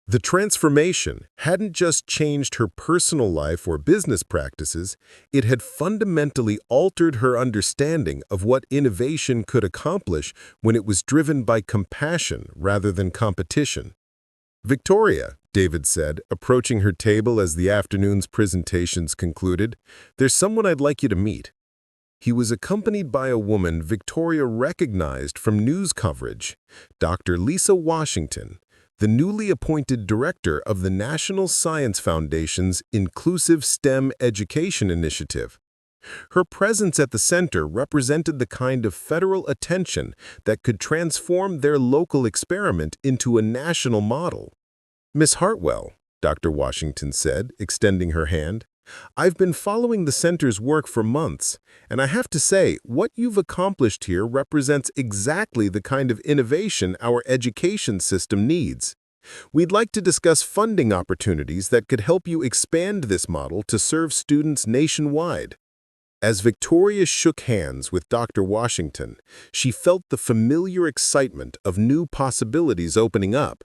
The transformation hadn't just changed her personal life or business practices, it had fundamentally altered her understanding of what innovation could accomplish when it was driven by compassion rather than competition. "Victoria," David said, approaching her table as the afternoon's presentations concluded, "there's someone I'd like you to meet." He was accompanied by a woman Victoria recognized from news coverage, Dr. Lisa Washington, the newly appointed director of the National Science Foundation's Inclusive STEM Education Initiative. Her presence at the center represented the kind of federal attention that could transform their local experiment into a national model. "Miss Hartwell," Dr. Washington said, extending her hand, "I've been following the center's work for months, and I have to say, what you've accomplished here represents exactly the kind of innovation our education system needs. We'd like to discuss funding opportunities that could help you expand this model to serve students nationwide." As Victoria shook hands with Dr. Washington, she felt the familiar excitement of new possibilities opening up.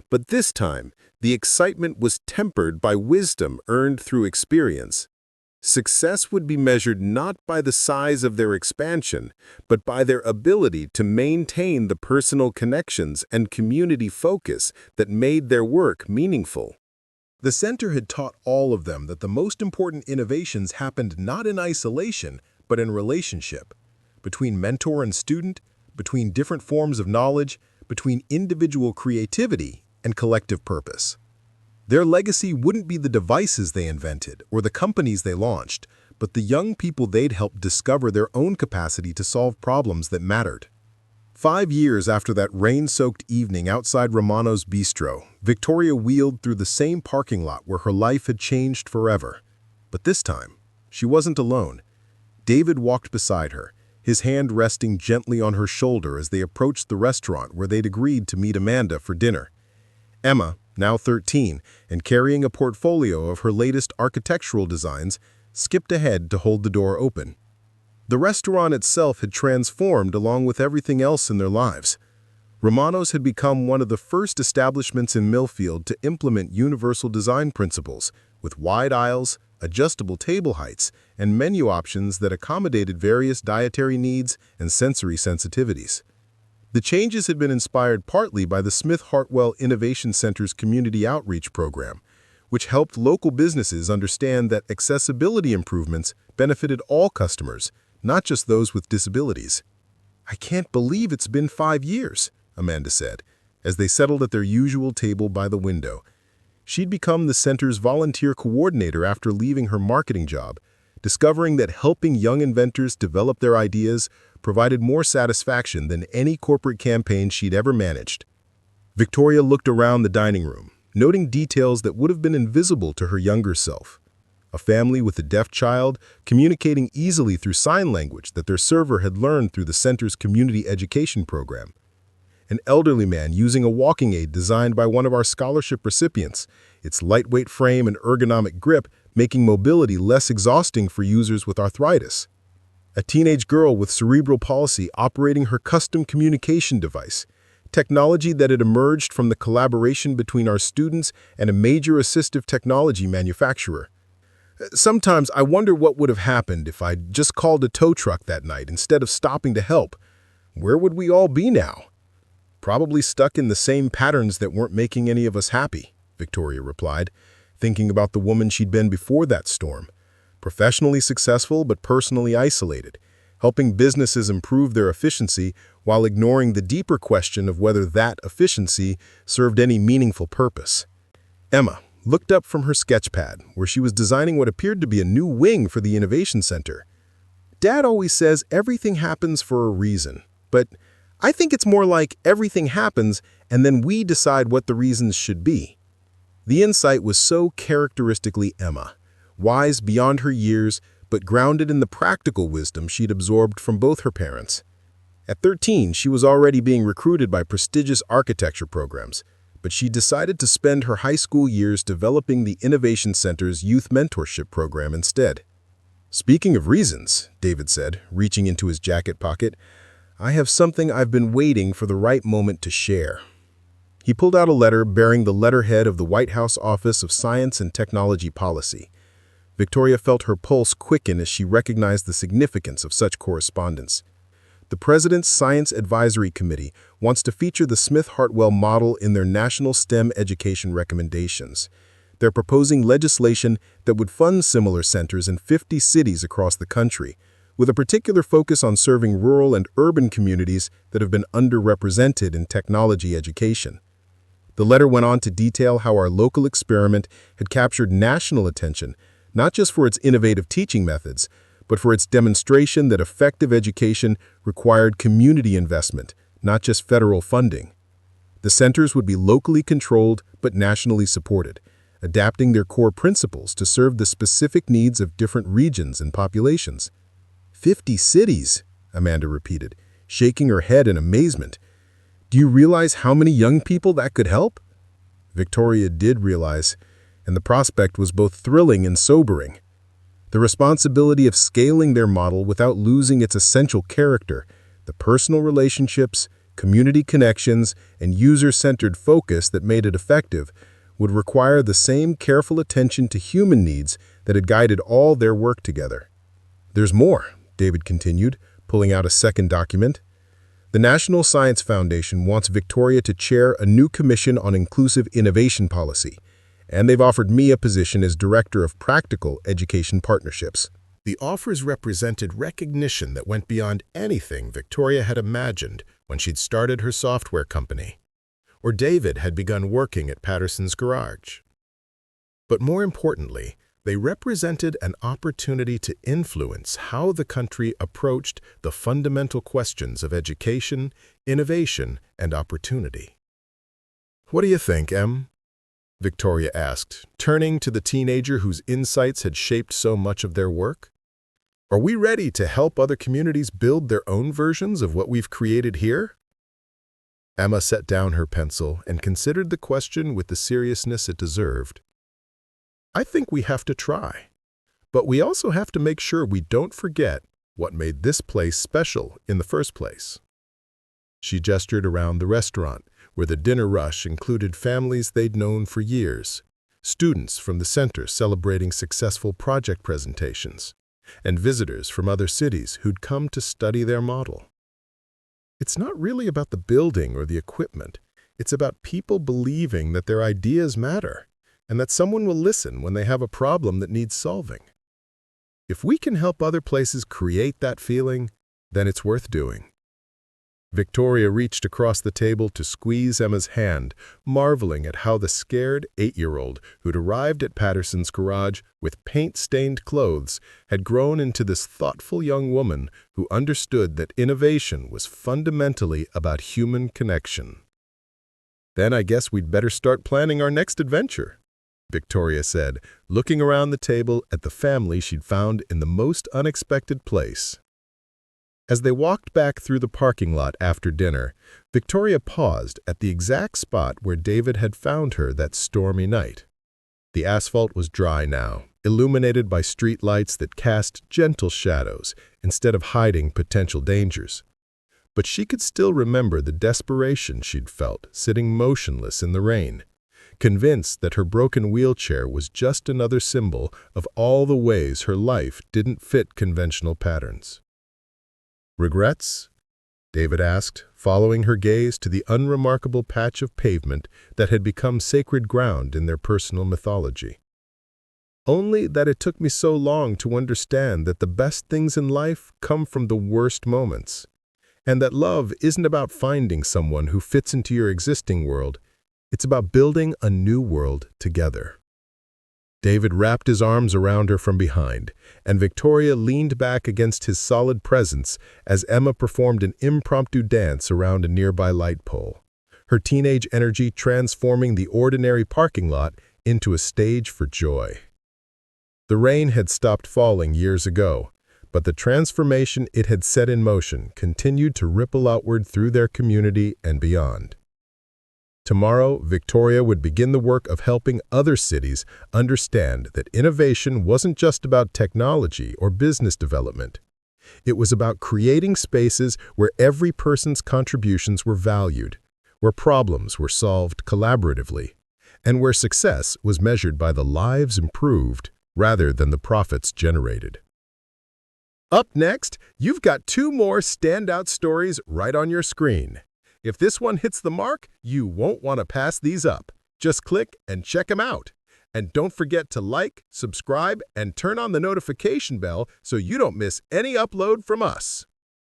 But this time, the excitement was tempered by wisdom earned through experience. Success would be measured not by the size of their expansion, but by their ability to maintain the personal connections and community focus that made their work meaningful. The center had taught all of them that the most important innovations happened not in isolation, but in relationship. Between mentor and student, between different forms of knowledge, between individual creativity and collective purpose. Their legacy wouldn't be the devices they invented or the companies they launched, but the young people they'd helped discover their own capacity to solve problems that mattered. 5 years after that rain-soaked evening outside Romano's Bistro, Victoria wheeled through the same parking lot where her life had changed forever. But this time, she wasn't alone. David walked beside her, his hand resting gently on her shoulder as they approached the restaurant where they'd agreed to meet Amanda for dinner. Emma, now 13, and carrying a portfolio of her latest architectural designs, skipped ahead to hold the door open. The restaurant itself had transformed along with everything else in their lives. Romano's had become one of the first establishments in Millfield to implement universal design principles, with wide aisles, adjustable table heights, and menu options that accommodated various dietary needs and sensory sensitivities. The changes had been inspired partly by the Smith-Hartwell Innovation Center's community outreach program, which helped local businesses understand that accessibility improvements benefited all customers, not just those with disabilities. "I can't believe it's been 5 years," Amanda said, as they settled at their usual table by the window. She'd become the center's volunteer coordinator after leaving her marketing job, discovering that helping young inventors develop their ideas provided more satisfaction than any corporate campaign she'd ever managed. Victoria looked around the dining room, noting details that would have been invisible to her younger self. A family with a deaf child communicating easily through sign language that their server had learned through the center's community education program. An elderly man using a walking aid designed by one of our scholarship recipients, its lightweight frame and ergonomic grip making mobility less exhausting for users with arthritis. A teenage girl with cerebral palsy operating her custom communication device, technology that had emerged from the collaboration between our students and a major assistive technology manufacturer. Sometimes I wonder what would have happened if I'd just called a tow truck that night instead of stopping to help. Where would we all be now? Probably stuck in the same patterns that weren't making any of us happy, Victoria replied, thinking about the woman she'd been before that storm. Professionally successful but personally isolated, helping businesses improve their efficiency while ignoring the deeper question of whether that efficiency served any meaningful purpose. Emma looked up from her sketchpad, where she was designing what appeared to be a new wing for the Innovation Center. Dad always says everything happens for a reason, but I think it's more like everything happens and then we decide what the reasons should be. The insight was so characteristically Emma, wise beyond her years, but grounded in the practical wisdom she'd absorbed from both her parents. At 13, she was already being recruited by prestigious architecture programs, but she decided to spend her high school years developing the Innovation Center's youth mentorship program instead. Speaking of reasons, David said, reaching into his jacket pocket, I have something I've been waiting for the right moment to share. He pulled out a letter bearing the letterhead of the White House Office of Science and Technology Policy. Victoria felt her pulse quicken as she recognized the significance of such correspondence. The President's Science Advisory Committee wants to feature the Smith-Hartwell model in their national STEM education recommendations. They're proposing legislation that would fund similar centers in 50 cities across the country, with a particular focus on serving rural and urban communities that have been underrepresented in technology education. The letter went on to detail how our local experiment had captured national attention, not just for its innovative teaching methods, but for its demonstration that effective education required community investment, not just federal funding. The centers would be locally controlled but nationally supported, adapting their core principles to serve the specific needs of different regions and populations. 50 cities, Amanda repeated, shaking her head in amazement. Do you realize how many young people that could help? Victoria did realize, and the prospect was both thrilling and sobering. The responsibility of scaling their model without losing its essential character, the personal relationships, community connections, and user-centered focus that made it effective, would require the same careful attention to human needs that had guided all their work together. There's more, David continued, pulling out a second document. The National Science Foundation wants Victoria to chair a new commission on inclusive innovation policy, and they've offered me a position as Director of Practical Education Partnerships. The offers represented recognition that went beyond anything Victoria had imagined when she'd started her software company, or David had begun working at Patterson's garage. But more importantly, they represented an opportunity to influence how the country approached the fundamental questions of education, innovation, and opportunity. What do you think, Em? Victoria asked, turning to the teenager whose insights had shaped so much of their work. Are we ready to help other communities build their own versions of what we've created here? Emma set down her pencil and considered the question with the seriousness it deserved. I think we have to try, but we also have to make sure we don't forget what made this place special in the first place. She gestured around the restaurant, where the dinner rush included families they'd known for years, students from the center celebrating successful project presentations, and visitors from other cities who'd come to study their model. It's not really about the building or the equipment. It's about people believing that their ideas matter, and that someone will listen when they have a problem that needs solving. If we can help other places create that feeling, then it's worth doing. Victoria reached across the table to squeeze Emma's hand, marveling at how the scared 8-year-old who'd arrived at Patterson's garage with paint-stained clothes had grown into this thoughtful young woman who understood that innovation was fundamentally about human connection. Then I guess we'd better start planning our next adventure, Victoria said, looking around the table at the family she'd found in the most unexpected place. As they walked back through the parking lot after dinner, Victoria paused at the exact spot where David had found her that stormy night. The asphalt was dry now, illuminated by street lights that cast gentle shadows instead of hiding potential dangers. But she could still remember the desperation she'd felt sitting motionless in the rain, convinced that her broken wheelchair was just another symbol of all the ways her life didn't fit conventional patterns. "Regrets?" David asked, following her gaze to the unremarkable patch of pavement that had become sacred ground in their personal mythology. "Only that it took me so long to understand that the best things in life come from the worst moments, and that love isn't about finding someone who fits into your existing world. It's about building a new world together." David wrapped his arms around her from behind, and Victoria leaned back against his solid presence as Emma performed an impromptu dance around a nearby light pole, her teenage energy transforming the ordinary parking lot into a stage for joy. The rain had stopped falling years ago, but the transformation it had set in motion continued to ripple outward through their community and beyond. Tomorrow, Victoria would begin the work of helping other cities understand that innovation wasn't just about technology or business development. It was about creating spaces where every person's contributions were valued, where problems were solved collaboratively, and where success was measured by the lives improved rather than the profits generated. Up next, you've got 2 more standout stories right on your screen. If this one hits the mark, you won't want to pass these up. Just click and check them out. And don't forget to like, subscribe, and turn on the notification bell so you don't miss any upload from us.